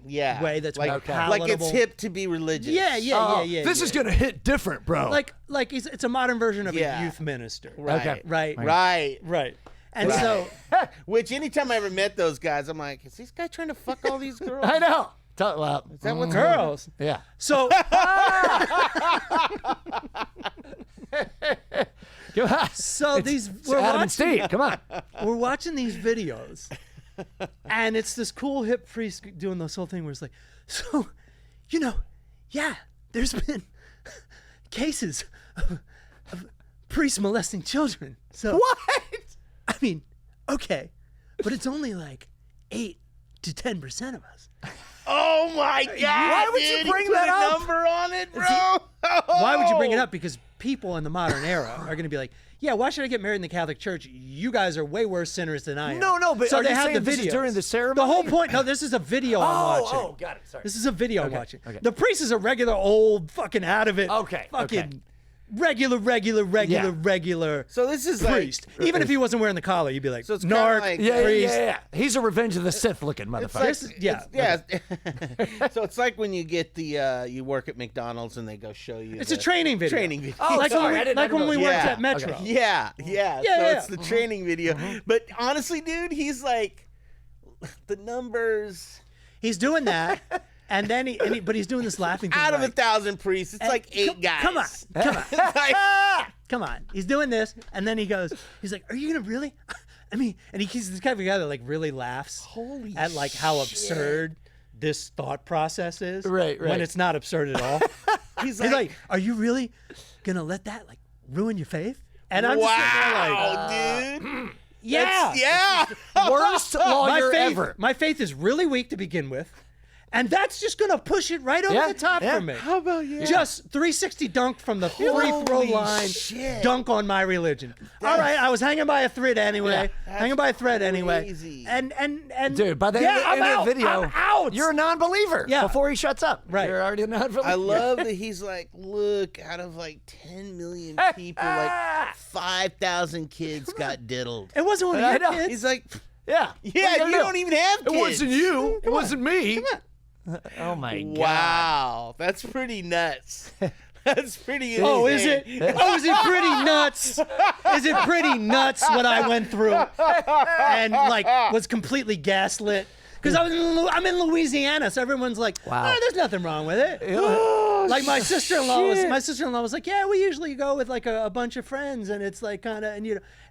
yeah. way that's like, more like it's palatable. hip to be religious. Yeah. This is gonna hit different, bro. like it's a modern version of Yeah. a youth minister. Right. Okay. Right. Right. And Right. so Which anytime I ever met those guys, I'm like, is this guy trying to fuck all these girls? I know. Well, Is that what's girls. yeah. So so these It's Adam and Steve. Come on. we're watching these videos, and it's this cool hip priest doing this whole thing where it's like, so, yeah, there's been cases of priests molesting children. So What? I mean, okay, but it's only like 8 to 10% of us. Oh my God! Why would you dude, bring put that a up? number on it, bro? Why would you bring it up? Because people in the modern era are going to be like, yeah, why should I get married in the Catholic Church? You guys are way worse sinners than I am. No, but so are they you have saying the this is videos. during the ceremony? The whole point. No, this is a video I'm watching. Oh, got it. Sorry. This is a video I'm watching. okay. The priest is a regular old fucking out of it. Okay, Fucking okay. regular Yeah. regular. So this is priest. Even if he wasn't wearing the collar, you'd be like, So it's kinda narc, like- Yeah, priest. yeah. He's a Revenge of the Sith looking motherfucker. It's like, yeah. yeah. So it's like when you get the you work at McDonald's and they go show you. It's the a training video. Training video. Oh, like sorry, I when didn't we know. worked Yeah. at Metro. Okay. Yeah. Yeah, So yeah. it's the training video. But honestly, dude, he's like the numbers He's doing that, and then but he's doing this laughing thing. out of like, 1,000 priests. It's like 8 guys. Come on, come on. It's like, Come on. He's doing this, and then he's like, "Are you gonna really? I mean, and he's the kind of guy that like really laughs Holy at like how shit. absurd this thought process is. Right. When it's not absurd at all. He's He's like, are you really gonna let that like ruin your faith? And I'm just sitting there like, dude. yeah, Yeah. Worst lawyer ever. My faith is really weak to begin with, and that's just gonna push it right over Yeah, the top yeah. for me. How about you? Just 360 dunk from the free throw Holy line, shit. dunk on my religion. All right, I was hanging by a thread anyway. Yeah, hanging by a thread crazy. anyway. And Dude, by the yeah, end of the video, I'm out. you're a non-believer. Yeah. Before he shuts up, Right. You're already a non-believer. I love that he's like, look, out of like 10 million people, like 5,000 kids got diddled. It wasn't one I of your know. kids. He's like, Yeah. yeah, you don't even have kids. It wasn't you. It Come on. wasn't me. Come on. Oh my god. Wow, that's pretty nuts. That's pretty. Oh, is it? insane. Oh, is it pretty nuts? Is it pretty nuts what I went through and like was completely gaslit? Because I'm in Louisiana, so everyone's like, Wow. "Oh, there's nothing wrong with it." Like my sister-in-law was like, "Yeah, we usually go with like a bunch of friends, and it's like kind of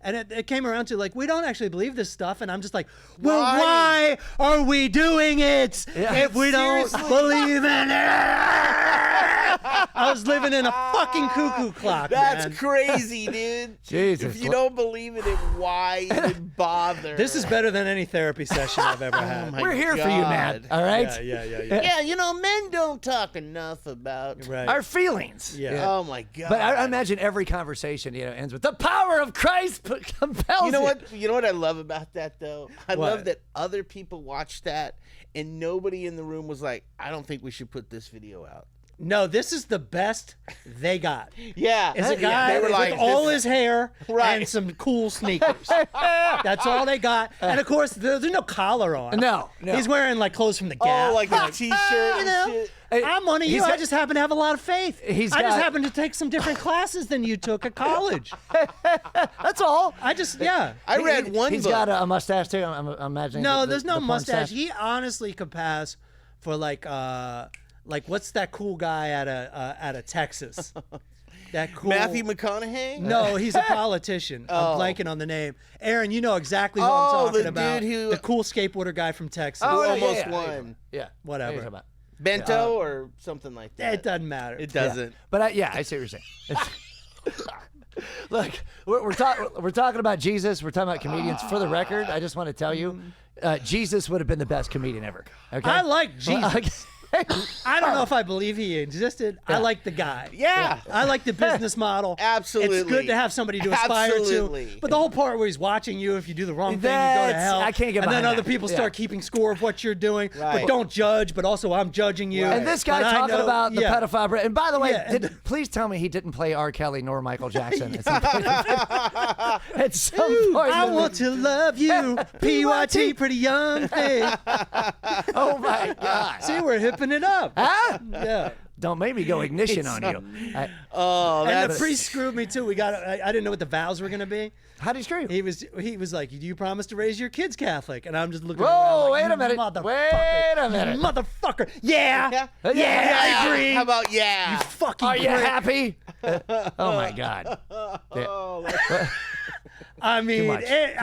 and it came around to like we don't actually believe this stuff," and I'm just like, "Well, why are we doing it if we don't believe in it?" I was living in a fucking cuckoo clock, That's man. crazy, dude. Jesus. If you don't believe in it, why even bother? This is better than any therapy session I've ever had. my We're here for you, man. God. All right. Yeah. Yeah, you know, men don't talk enough about. Right. Our feelings. Yeah. Oh my God. But I imagine every conversation, ends with the power of Christ compels You know what? You know what I love about that though? I What? love that other people watched that and nobody in the room was like, I don't think we should put this video out. No, this is the best they got. Yeah. Is a guy They were with like, all this- his hair Right. and some cool sneakers. That's all they got. And of course, there's no collar on. No. He's wearing like clothes from the Gap. Oh, like a t-shirt you and know, shit. I'm one of you. He's I got- just happen to have a lot of faith. I He's just got- happen to take some different classes than you took at college. That's all. Yeah. I read one He's book. got a mustache too. I'm imagining. No, the there's no porn mustache. stash. He honestly could pass for like what's that cool guy out of Texas? That cool Matthew McConaughey? No, he's a politician. I'm blanking on the name. Aaron, you know exactly what I'm Oh, talking the about. dude who- the cool skateboarder guy from Texas. Who yeah, almost yeah. won. Yeah. Whatever. What are you talking about? Bento or something like that. It doesn't matter. It doesn't. But I see what you're saying. Look, we're talking about Jesus. We're talking about comedians. For the record, I just want to tell you, Jesus would have been the best comedian ever. Okay. I like Jesus. I don't know if I believe he existed. I like the guy. Yeah. I like the business model. Absolutely. It's good to have somebody to aspire Absolutely. to. But the whole part where he's watching you, if you do the wrong thing, you go to That's- hell. I can't get And then behind other that. people Yeah. start keeping score of what you're doing. Right. But don't judge, but also I'm judging you. Right. And this guy But I talking know- about the yeah. pedophile. And by the way, Yeah. please tell me he didn't play R. Kelly nor Michael Jackson at some point. At some point. I want to love you, PYT, pretty young thing. Oh my God. See, we're hipping it up. Huh? Yeah. Don't make me go ignition on you. Oh, And the that's priest screwed me too. I didn't know what the vows were gonna be. How do you screw? He was like, "Do you promise to raise your kids Catholic?" And I'm just looking Whoa, around like, wait a "You minute. motherfucker, Wait a minute. you motherfucker." Yeah, Yeah. I agree. How about yeah? Fucking Are you great. happy? Oh my God. Yeah. Oh, I mean, much. it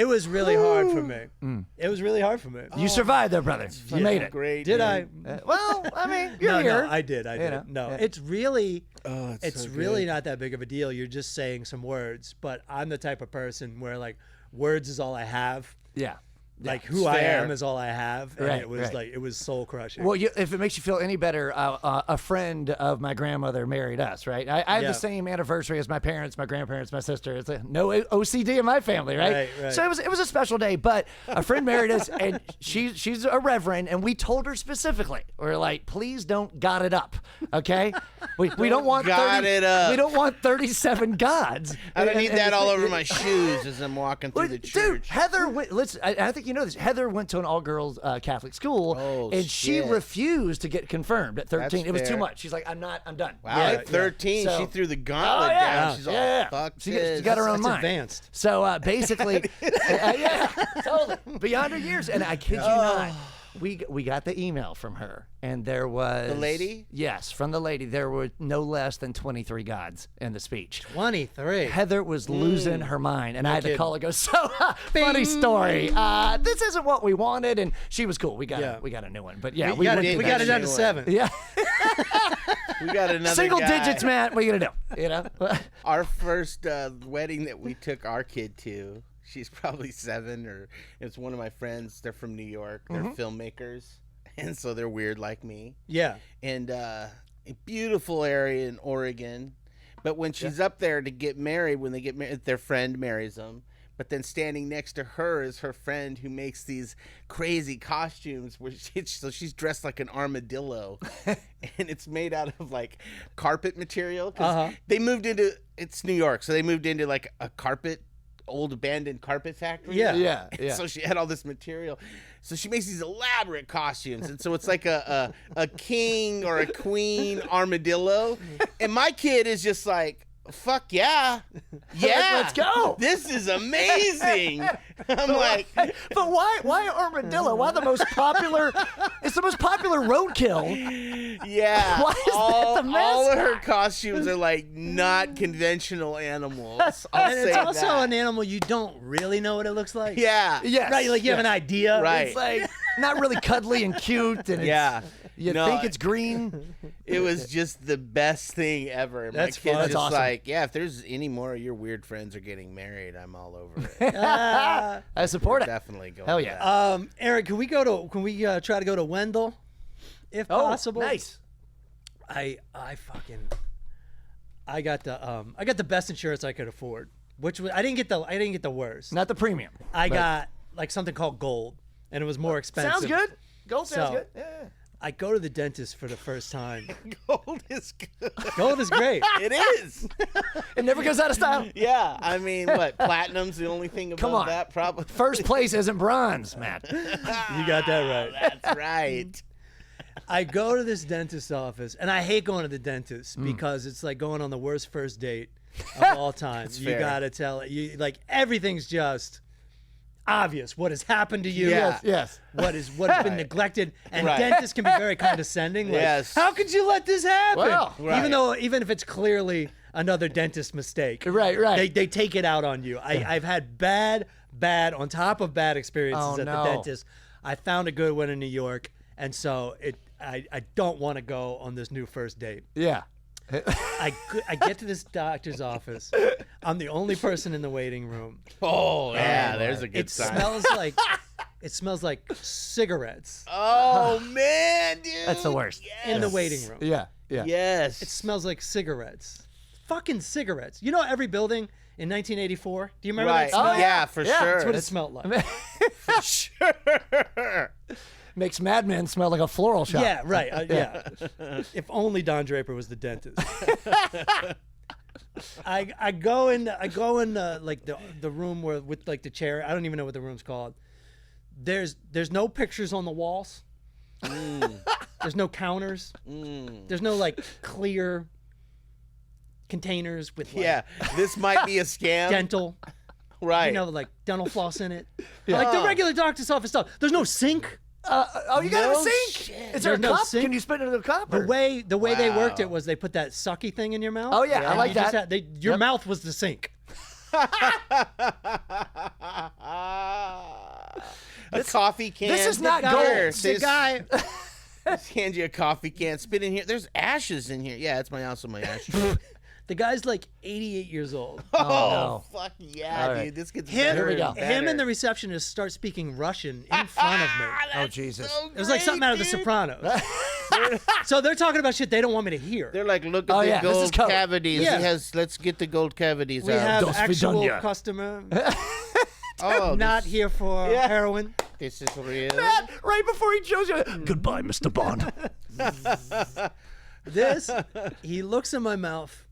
was really hard for me. It was really hard for me. You survived though, brother. You made it. Great. Did dude. I? Well, I mean, you're No, here. I did. know, No, yeah. it's really. Oh, It's so really good. not that big of a deal. You're just saying some words, but I'm the type of person where like words is all I have. Yeah. Like who it's I fair. am is all I have, and Right, it was right. like it was soul crushing. Well, if it makes you feel any better, a friend of my grandmother married us, right? I have Yeah. the same anniversary as my parents, my grandparents, my sister. It's like no OCD in my family, right? Right. So it was a special day. But a friend married us, and she's a reverend, and we told her specifically, we're like, please don't God it up, okay? We don't want God 30, it up. We don't want 37 gods. I don't need And- that all over my shoes as I'm walking through Well, the dude, church. Heather went. Listen, I think you know this. Heather went to an all-girls Catholic school, Oh, and she shit. refused to get confirmed at 13. That's it was too fair. much. She's like, I'm done. Wow, Yeah, at 13, So- she threw the gauntlet Oh, yeah. down. She's all, Yeah. fuck She this. got her own That's mind. advanced. So basically, yeah, totally beyond her years. And I kid you not, we got the email from her, and there was The lady? Yes, from the lady. There were no less than 23 gods in the speech. 23. Heather was losing her mind, and I had to kidding. call her. Go, so funny story. This isn't what we wanted, and she was cool. We got a new one, but yeah, We got did it. We got it down to anyway. 7. yeah, We got another single guy. digits, Matt. What are you gonna do? You know, Our first wedding that we took our kid to, she's probably 7, or it's one of my friends. They're from New York. They're filmmakers, and so they're weird like me. Yeah. And a beautiful area in Oregon. But when she's up there to get married, when they get married, their friend marries them. But then standing next to her is her friend who makes these crazy costumes where so she's dressed like an armadillo, and it's made out of like carpet material. 'Cause they moved into, it's New York, so they moved into like a old abandoned carpet factory. Yeah. yeah, And yeah. so she had all this material. So she makes these elaborate costumes. And so it's like a king or a queen armadillo. And my kid is just like, fuck yeah. Yeah. Let's go. This is amazing. I'm like, But why armadillo? Why the most popular? It's the most popular roadkill. yeah. Why is that the all of mascot? her costumes are like not conventional animals. I'll And say it's also that. an animal you don't really know what it looks like. Yeah. Yes, Right. Like you have an idea. Right. It's like not really cuddly and cute, and Yeah. you No, think it's green. It was just the best thing ever. That's My kid's fun. just That's awesome. like, yeah, if there's any more of your weird friends are getting married, I'm all over it. I support it. Definitely go. Hell with yeah. that. Eric, can we try to go to Wendell, if possible? Nice. I got the best insurance I could afford, which was I didn't get the worst. Not the premium. I but- got like something called gold, and it was more expensive. Sounds good. Gold sounds So- good. Yeah. I go to the dentist for the first time. Gold is good. Gold is great. It is. It never goes out of style. Yeah. I mean, what? Platinum's the only thing above Come on. that, probably. First place isn't bronze, Matt. You got that right. That's right. I go to this dentist's office, and I hate going to the dentist because it's like going on the worst first date of all time. You fair. gotta tell it. You like everything's just obvious. What has happened to you? Yeah. Yes. What has been neglected? And Right. dentists can be very condescending. Like, Yes. how could you let this happen? Well, right. Even if it's clearly another dentist mistake. Right. They take it out on you. I've had bad on top of bad experiences Oh, at no. the dentist. I found a good one in New York, and so I don't want to go on this new first date. Yeah. I get to this doctor's office. I'm the only person in the waiting room. Oh, yeah. There's a good It sign. smells like cigarettes Oh, man, dude. That's the worst. in the waiting room. Yeah. Yeah. Yes. It smells like cigarettes. Fucking cigarettes. You know every building in 1984? Do you remember right. that smell? Oh, yeah, for Yeah, sure. That's what it smelled like. For sure. Makes Mad Men smell like a floral shop. Yeah, right. Yeah. If only Don Draper was the dentist. I go in like the room with like the chair. I don't even know what the room's called. There's no pictures on the walls. There's no counters. There's no like clear containers with like, Yeah. This might be a scam. dental. Right. You know, like dental floss in it. Like the regular doctor's office stuff. There's no sink. Oh, you got No a sink? shit. Is there a There's no cup? sink? Can you spit into the cup? The or- way they worked it Wow. was they put that sucky thing in your mouth. Oh, yeah, I and like you just that. your Yep. mouth was the sink. A coffee can. this is not Here, gold. The guy, just hand you a coffee can. Spit in here. There's ashes in here. Yeah, it's also my ashes. the guy's like 88 years old. Oh, no. fuck yeah, All right. dude. This gets Him, better we go. and better. him and the receptionist start speaking Russian in front of me. That's Jesus. so It was like something out of The great, dude. Sopranos. So they're talking about shit they don't want me to hear. They're like, look at Oh, the yeah, this is gold code. cavities. Yeah. It has. Let's get the gold cavities We out. have Dos actual Vidania. customer oh, not here for Yeah. heroin. This is real. Matt, right before he shows you. Goodbye, Mr. Bond. He looks in my mouth,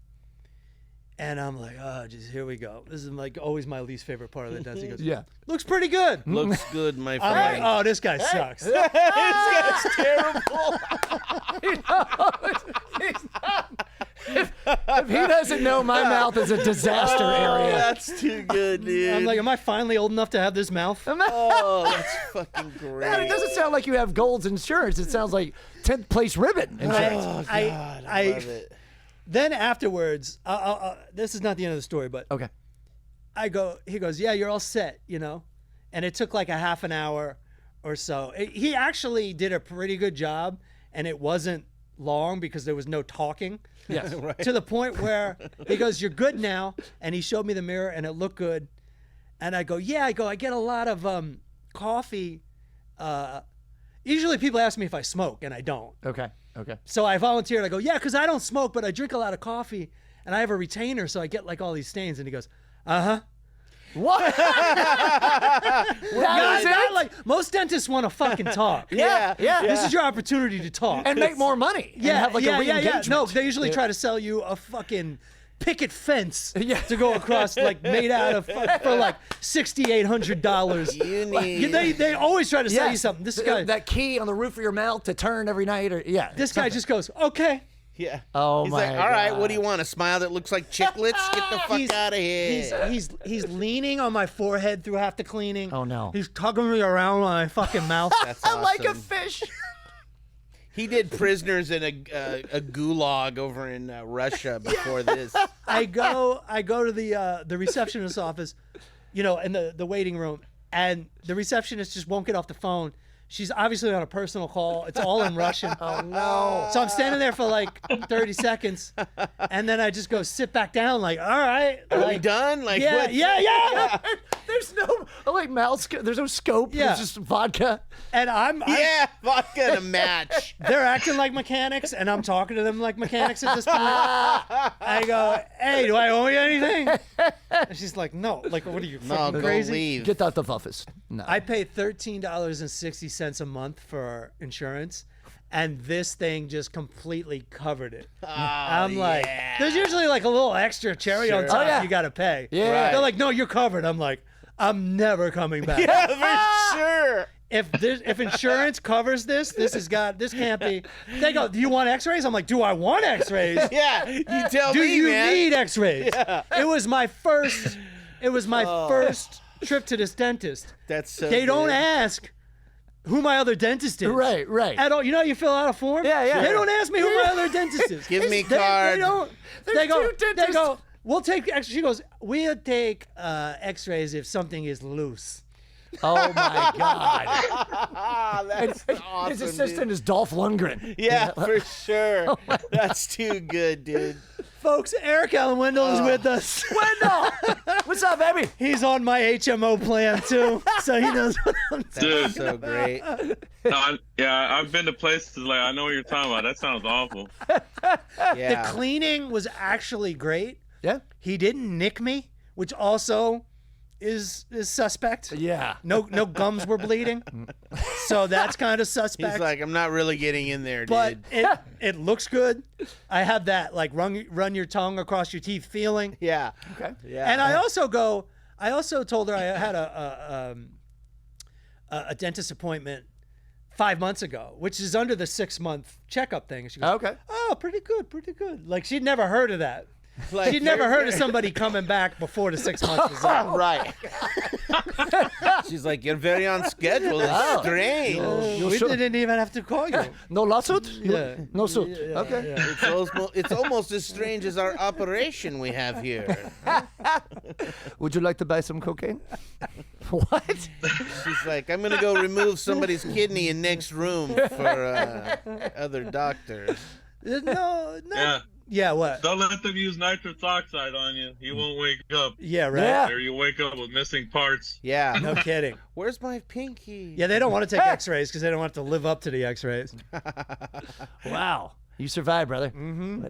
and I'm like, oh, just here we go. This is like always my least favorite part of the dance. He goes, Yeah. looks pretty good. Looks good, my I'm friend. like, oh, this guy sucks. It's terrible. If he doesn't know, my mouth is a disaster area. That's too good, dude. I'm like, am I finally old enough to have this mouth? Oh, that's fucking great. Man, it doesn't sound like you have Gold's insurance. It sounds like 10th place ribbon insurance. Oh, God, I love it. Then afterwards, this is not the end of the story, but Okay. he goes, yeah, you're all set, you know? And it took like a half an hour or so. He actually did a pretty good job, and it wasn't long because there was no talking. Yes. Right. To the point where he goes, you're good now. And he showed me the mirror and it looked good. And I go, yeah, I get a lot of coffee. Usually people ask me if I smoke and I don't. Okay. So I volunteered. I go, yeah, because I don't smoke, but I drink a lot of coffee and I have a retainer. So I get like all these stains. And he goes, uh-huh. What? That is it? Like, most dentists want to fucking talk. Yeah. This is your opportunity to talk. And make more money. And have like a re-engagement. No, they usually try to sell you a fucking picket fence Yeah. to go across, like made out of for like $6,800. You need... They always try to sell you something. This guy, that key on the roof of your mouth to turn every night, or this guy just goes, okay. Yeah. Oh, He's my like, all right, God. what do you want? A smile that looks like chiclets? Get the fuck out of here. He's leaning on my forehead through half the cleaning. Oh, no. He's tugging me around my fucking mouth. That's awesome. like a fish. He did prisoners in a gulag over in Russia before this. I go to the receptionist's office, you know, in the waiting room, and the receptionist just won't get off the phone. She's obviously on a personal call. It's all in Russian. Oh, no. So I'm standing there for like 30 seconds, and then I just go sit back down like, all right. Are we done? Like, Yeah, what? yeah. There's no like mouth. There's no scope. Yeah. There's just vodka. And I'm Yeah, vodka and a match. they're acting like mechanics, and I'm talking to them like mechanics at this point. I go, hey, do I owe you anything? And she's like, no. Like, what are you, No, fucking go crazy? leave. Get out the office. No. I pay $13.60 a month for insurance, and this thing just completely covered it. I'm like, there's usually like a little extra cherry on Sure. top Oh, yeah. you got to pay. Yeah. They're like, no, you're covered. I'm like, I'm never coming back. Yeah, for sure. If insurance covers this can't be. They go, do you want x-rays? I'm like, do I want x-rays? Yeah, you tell Do me, you man. need x-rays? It was my first first trip to this dentist. That's so They don't good. ask who my other dentist is. Right. At all. You know how you fill out a form? Yeah. They don't ask me who my other dentist is. Give me a They card. don't. There's They go, two dentists. we'll take she goes, we'll take x-rays if something is loose. Oh my God. Ah, that's awesome, His assistant dude. is Dolph Lundgren. Yeah, for sure. Oh That's too good, dude. Folks, Eric Allen Wendell is with us. Wendell, what's up, baby? He's on my HMO plan too, so he knows what I'm doing. That's so great. No, I've been to places like I know what you're talking about. That sounds awful. Yeah. The cleaning was actually great. Yeah. He didn't nick me, which also is suspect. Yeah. No gums were bleeding, so that's kind of suspect. He's like, I'm not really getting in there, but dude. it looks good. I have that like run your tongue across your teeth feeling. Yeah. Okay. Yeah. And I also told her I had a dentist appointment 5 months ago, which is under the 6-month checkup thing. She goes, Okay. oh, pretty good. Like she'd never heard of that. Like, She'd never heard of somebody coming back before the 6 months was up. Right. She's like, you're very on schedule. It's Oh. strange. We sure? didn't even have to call you. No lawsuit? Yeah. No suit. Yeah, Okay. yeah. It's almost as strange as our operation we have here. Would you like to buy some cocaine? What? She's like, I'm gonna go remove somebody's kidney in next room for other doctors. No. Yeah. Yeah, what? Don't let them use nitrous oxide on you. You won't wake up. Yeah, right. Yeah. Or you wake up with missing parts. Yeah. No kidding. Where's my pinky? Yeah, they don't want to take x-rays because they don't want to live up to the x-rays. Wow. You survived, brother. Mm-hmm.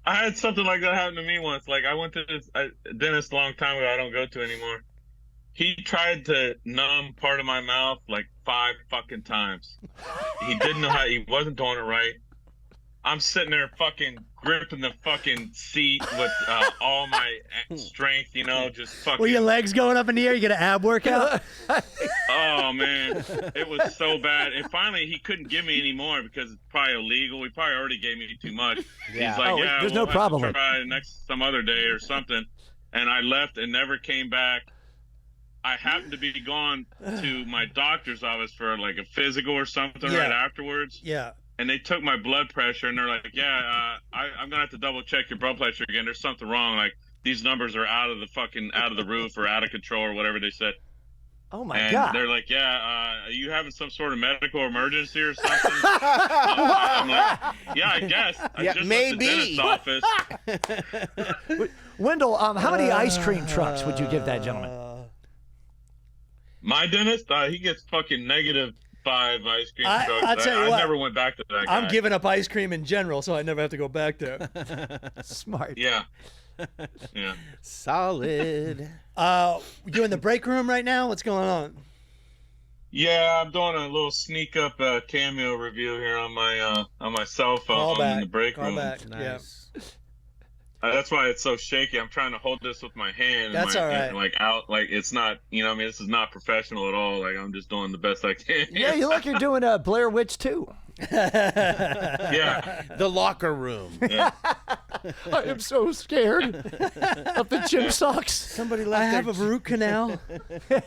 I had something like that happen to me once. Like I went to this dentist a long time ago. I don't go to anymore. He tried to numb part of my mouth like 5 fucking times. He didn't know how. He wasn't doing it right. I'm sitting there fucking gripping the fucking seat with all my strength, you know, just fucking. Were your legs going up in the air? You get an ab workout? Oh man, it was so bad. And finally, he couldn't give me any more because it's probably illegal. He probably already gave me too much. Yeah. He's like, there's no we'll have problem. to try some other day or something. And I left and never came back. I happened to be going to my doctor's office for like a physical or something right afterwards. Yeah. And they took my blood pressure, and they're like, I'm gonna have to double check your blood pressure again. There's something wrong. Like these numbers are out of the roof or out of control or whatever they said. Oh my and God. They're like, are you having some sort of medical emergency or something? I'm like, yeah, I guess. I just maybe. left the dentist's office. Wendell, how many ice cream trucks would you give that gentleman? My dentist, he gets fucking -5 ice cream trucks. I'll tell you I what, never went back to that guy. I'm giving up ice cream in general, so I never have to go back there. Smart. Yeah. Yeah. Solid. You in the break room right now? What's going on? Yeah, I'm doing a little sneak up cameo review here on my cell phone in the break room. Nice. Yeah. That's why it's so shaky. I'm trying to hold this with my hand. That's all right. Like out, like it's not. You know, what I mean, this is not professional at all. Like I'm just doing the best I can. Yeah, you look, you're doing a Blair Witch too. Yeah. The locker room. Yeah. I am so scared of the gym socks. Somebody I left have a root canal. Maybe they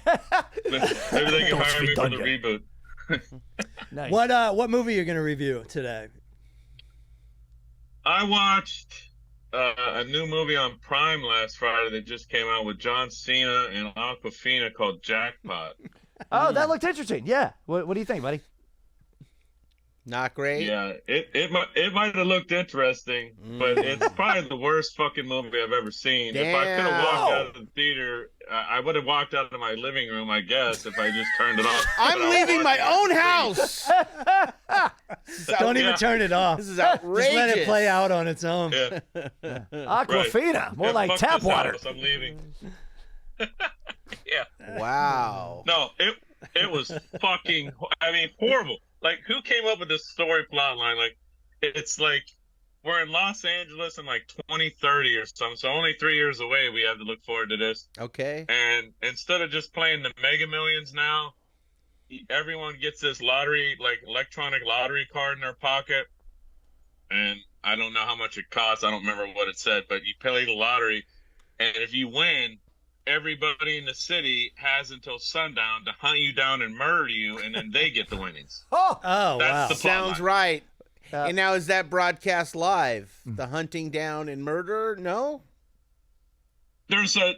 can hire me for the reboot. Nice. What movie are you going to review today? I watched a new movie on Prime last Friday that just came out with John Cena and Awkwafina called Jackpot. Oh, that looked interesting. Yeah. What do you think, buddy? Not great. Yeah, it might have looked interesting, but it's probably the worst fucking movie I've ever seen. Damn. If I could have walked out of the theater, I would have walked out of my living room, I guess, if I just turned it off. I'm But I leaving my watched own house. Don't even turn it off. This is outrageous. Just let it play out on its own. Yeah. Aquafina, more Yeah, like fuck tap this water. house, I'm leaving. Yeah. Wow. No, it was fucking. I mean, horrible. Like, who came up with this story plot line? Like, it's like we're in Los Angeles in like 2030 or something. So only 3 years away. We have to look forward to this. Okay. And instead of just playing the Mega Millions now, everyone gets this lottery, like electronic lottery card in their pocket. And I don't know how much it costs. I don't remember what it said, but you play the lottery, and if you win, everybody in the city has until sundown to hunt you down and murder you, and then they get the winnings. Oh, Oh, That's wow. the plot Sounds line. right. And now is that broadcast live? The hunting down and murder? No? There's a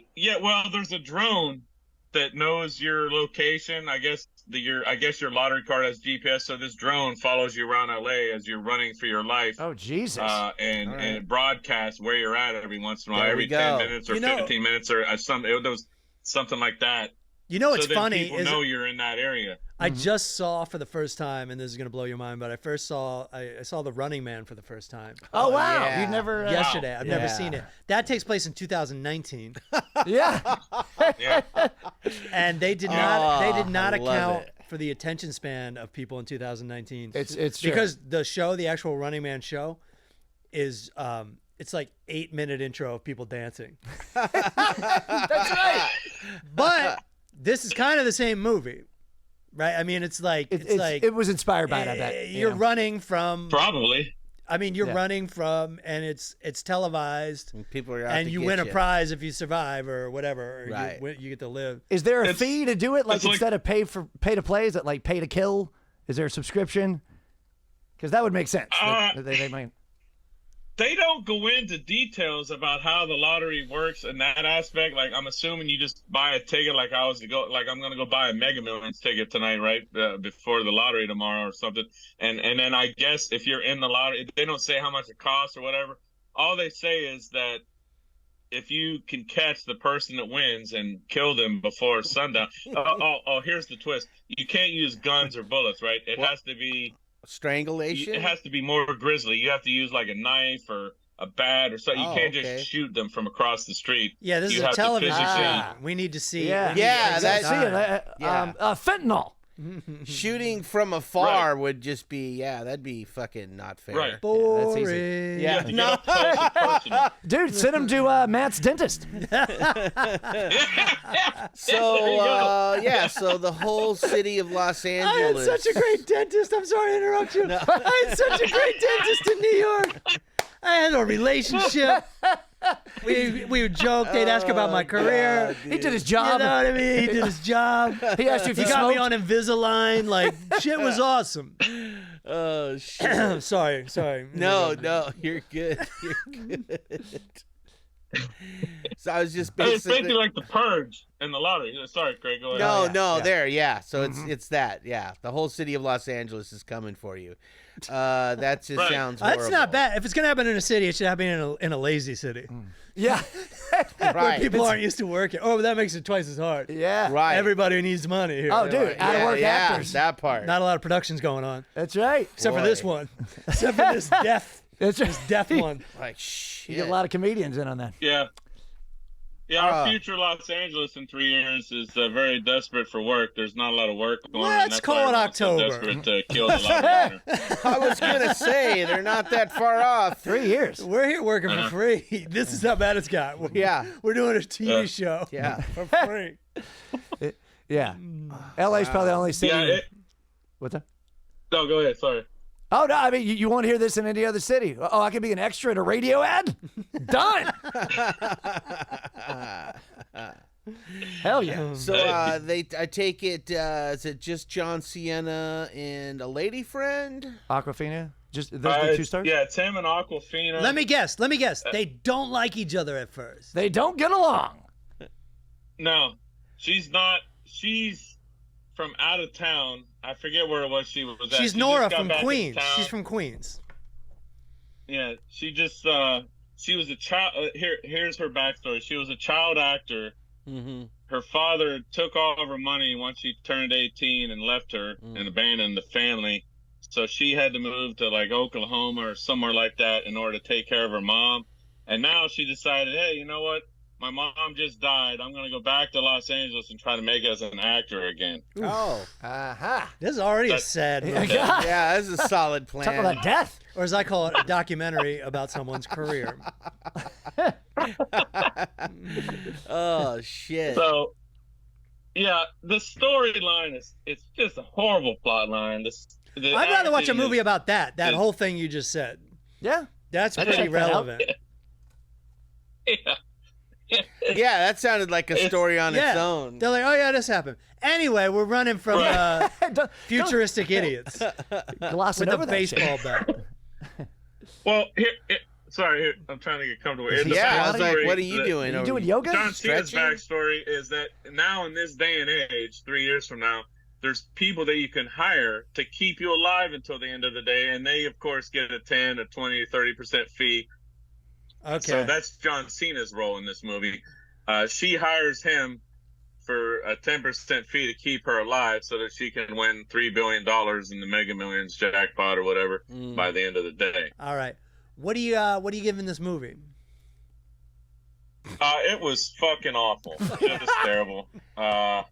drone that knows your location. I guess your lottery card has GPS, so this drone follows you around LA as you're running for your life. oh, Jesus. And it broadcasts where you're at every once in a while, There we every 10 go. minutes or You know- 15 minutes or something like that. You know what's so then funny people is know you're in that area. I just saw for the first time, and this is going to blow your mind, but I saw The Running Man for the first time oh, wow. yeah. You never. yesterday. I've never Yeah. seen it. That takes place in 2019, Yeah. Yeah. and they did Oh, not I love account it. for the attention span of people in 2019. It's true. because the actual Running Man show, is it's like 8-minute intro of people dancing. That's right. But this is kind of the same movie, right? I mean, it's like It was inspired by it, I bet. you're Yeah. running from. Probably. I mean, you're Yeah. running from, and it's televised, And people are out and to you get win a you. prize if you survive or whatever. Or Right. you get to live. Is there a It's- fee to do it? Like it's like- instead of pay to play, is it like pay to kill? Is there a subscription? Because that would make sense. They might. They don't go into details about how the lottery works in that aspect. Like, I'm assuming you just buy a ticket. Like I'm going to go buy a Mega Millions ticket tonight, right? Before the lottery tomorrow or something. And then I guess if you're in the lottery, they don't say how much it costs or whatever. All they say is that if you can catch the person that wins and kill them before sundown. Here's the twist. You can't use guns or bullets, right? It has to be Strangulation? It has to be more grisly. You have to use like a knife or a bat or something. Oh, You can't okay. just shoot them from across the street. Yeah, this You is a have to television physically- show. We need to see. Yeah. we need to Yeah, see that's- time. Yeah. Fentanyl. Shooting from afar would just be, that'd be fucking not fair. Right. That's easy. Boring. Yeah. You get up close and personal. Dude, send him to Matt's dentist. So, so the whole city of Los I had Angeles. such a great dentist. I'm sorry to interrupt you. I had such a great dentist in New York. I had a relationship. We would joke. They'd ask about my career. He did his You know job. what I mean? He did his job. He asked you if He you got me smoked. on Invisalign. Like, shit was awesome. Oh, shit. sorry. No, you're good. You're good. So I was just It's basically. basically like the purge and the lottery. Sorry, Craig. Go ahead. There. So it's that. Yeah, the whole city of Los Angeles is coming for you. That just Right. sounds horrible. That's not bad. If it's gonna happen in a city, it should happen in a lazy city Yeah. where Right. people aren't used to working. Oh, but that makes it twice as hard. Yeah. Right. Everybody needs money here. Oh, dude, out of work actors. That part. Not a lot of productions going on, That's right. except for Boy. this one. Except for this That's right. deaf one. Like You shit. get a lot of comedians in on that. Yeah. Yeah, our future Los Angeles in 3 years is very desperate for work. The's not a lot of work going on. Let's That's call why it everyone's so October. desperate to kill the lottery winner. I was gonna say they're not that far off. 3 years. We're here working for free. This is how bad it's got. We're doing a TV show. Yeah. For free. Yeah. LA's probably the only city. Yeah, What's that? no, go ahead. Sorry. Oh, no, I mean, you won't hear this in any other city. Oh, I could be an extra in a radio ad? Done. Hell yeah. So I take it. Is it just John Sienna and a lady friend? Aquafina? Just those the 2 stars? Yeah, Tim and Aquafina. Let me guess. They don't like each other at first. They don't get along. No, she's not. She's from out of town. I forget where it was she was at. She's She Nora just got from back in Queens. town. She's from Queens. Yeah, she just she was a child. Here's her backstory. She was a child actor. Mm-hmm. Her father took all of her money once she turned 18 and left her and abandoned the family. So she had to move to like Oklahoma or somewhere like that in order to take care of her mom. And now she decided, hey, you know what? My mom just died. I'm going to go back to Los Angeles and try to make it as an actor again. Oh. Aha. This is already a That's- sad movie. Yeah, that's a solid plan. Talk about death. Or as I call it, a documentary about someone's career. Oh shit. So, yeah, the storyline it's just a horrible plot line. I'd rather watch a acting movie is- about that is- whole thing you just said. Yeah. That's I'd pretty check that out. relevant. Yeah. Yeah, that sounded like a story on its own. They're like, oh yeah, this happened. Anyway, we're running from Don't- futuristic idiots gloss it with over a that baseball shit. bat. Well, sorry, I'm trying to get comfortable. In the Yeah, I was like, backstory, what are you doing? You doing yoga? John Cena's Stretching? backstory is that now in this day and age, 3 years from now, there's people that you can hire to keep you alive until the end of the day, and they, of course, get a 10, a 20, 30% fee. Okay. So that's John Cena's role in this movie. She hires him for a 10% fee to keep her alive so that she can win $3 billion in the Mega Millions jackpot or whatever by the end of the day. All right. What do you giving this movie? It was fucking awful. It was terrible.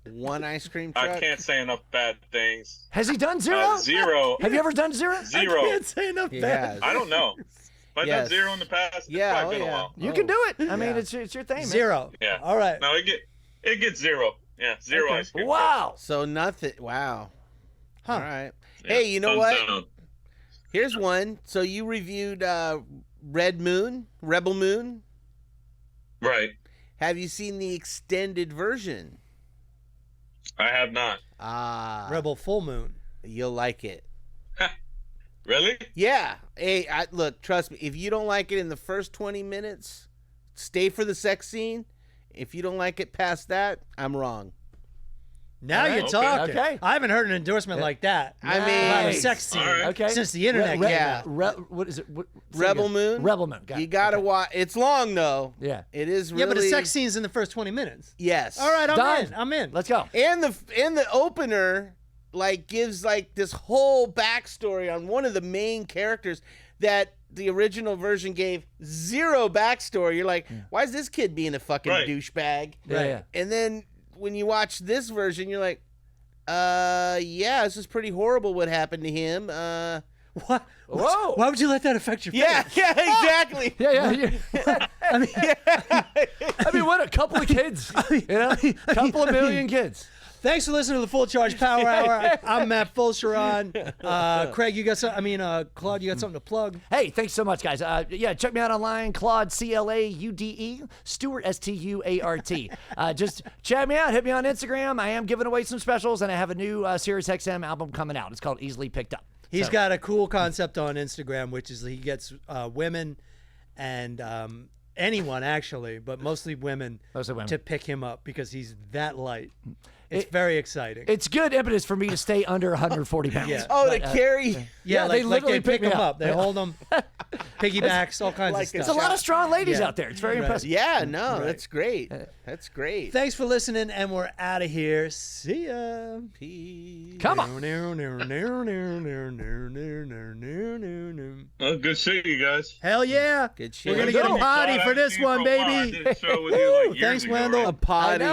One ice cream truck. I can't say enough bad things. Has he done zero? Zero. Have you ever done zero? Zero. I can't say enough He bad. has. I don't know. If I've Yes. done zero in the past, it's Yeah, probably oh, been a yeah. while. You can do it. I mean, Yeah. it's your thing, man. Zero. Yeah. All right. No, it gets zero. Yeah, zero Okay. ice cream. Wow. So nothing. Wow. Huh. All right. Yeah, Hey, you know thumbs what? down. Here's one. So you reviewed Rebel Moon. Right. Have you seen the extended version? I have not. Rebel Full Moon. You'll like it. Really? Yeah. Hey, look, trust me. If you don't like it in the first 20 minutes, stay for the sex scene. If you don't like it past that, I'm wrong. Now All you're right. talking. Okay. I haven't heard an endorsement like that. I mean- about a Nice. sex scene All right. Okay. since the internet came yeah. out. What is it? Say Rebel again. Moon? Rebel Moon. Got You it. gotta Okay. watch. It's long though. Yeah. It is really. Yeah, but a sex scene's in the first 20 minutes. Yes. All right, Done. I'm in. Let's go. And the opener like gives like this whole backstory on one of the main characters that the original version gave zero backstory. You're like, why is this kid being a fucking Right. douchebag? Yeah, yeah. And then when you watch this version, you're like, Yeah, this is pretty horrible what happened to him. What? Whoa. Why would you let that affect your Yeah, faith? yeah, exactly. Yeah. I mean, I mean, what a couple of kids. You know, couple of million kids. thanks for listening to the Full Charge Power Hour. I'm Matt Fulcheron. Craig, you got some? Claude, you got something to plug? Hey, thanks so much, guys. Yeah, check me out online, Claude, Claude, Stuart, Stuart. Just chat me out. Hit me on Instagram. I am giving away some specials, and I have a new Sirius XM album coming out. It's called Easily Picked Up. He's got a cool concept on Instagram, which is he gets women and anyone actually, but mostly women, to pick him up because he's that light. It's very exciting. It's good impetus for me to stay under 140 pounds. Yeah. Oh, But, to carry. Yeah, they like literally they pick pick me him up. up. They hold them, piggybacks, all kinds Like of stuff. There's a lot of strong ladies Yeah. out there. It's very Right. impressive. Yeah, no, that's great. That's great. Thanks for listening, and we're out of here. See ya. Peace. Come on. Well, good seeing you guys. Hell yeah. Good shit. We're going to get a potty for this one, baby. I did a show with you like years Thanks, ago, Wendell. right? A potty.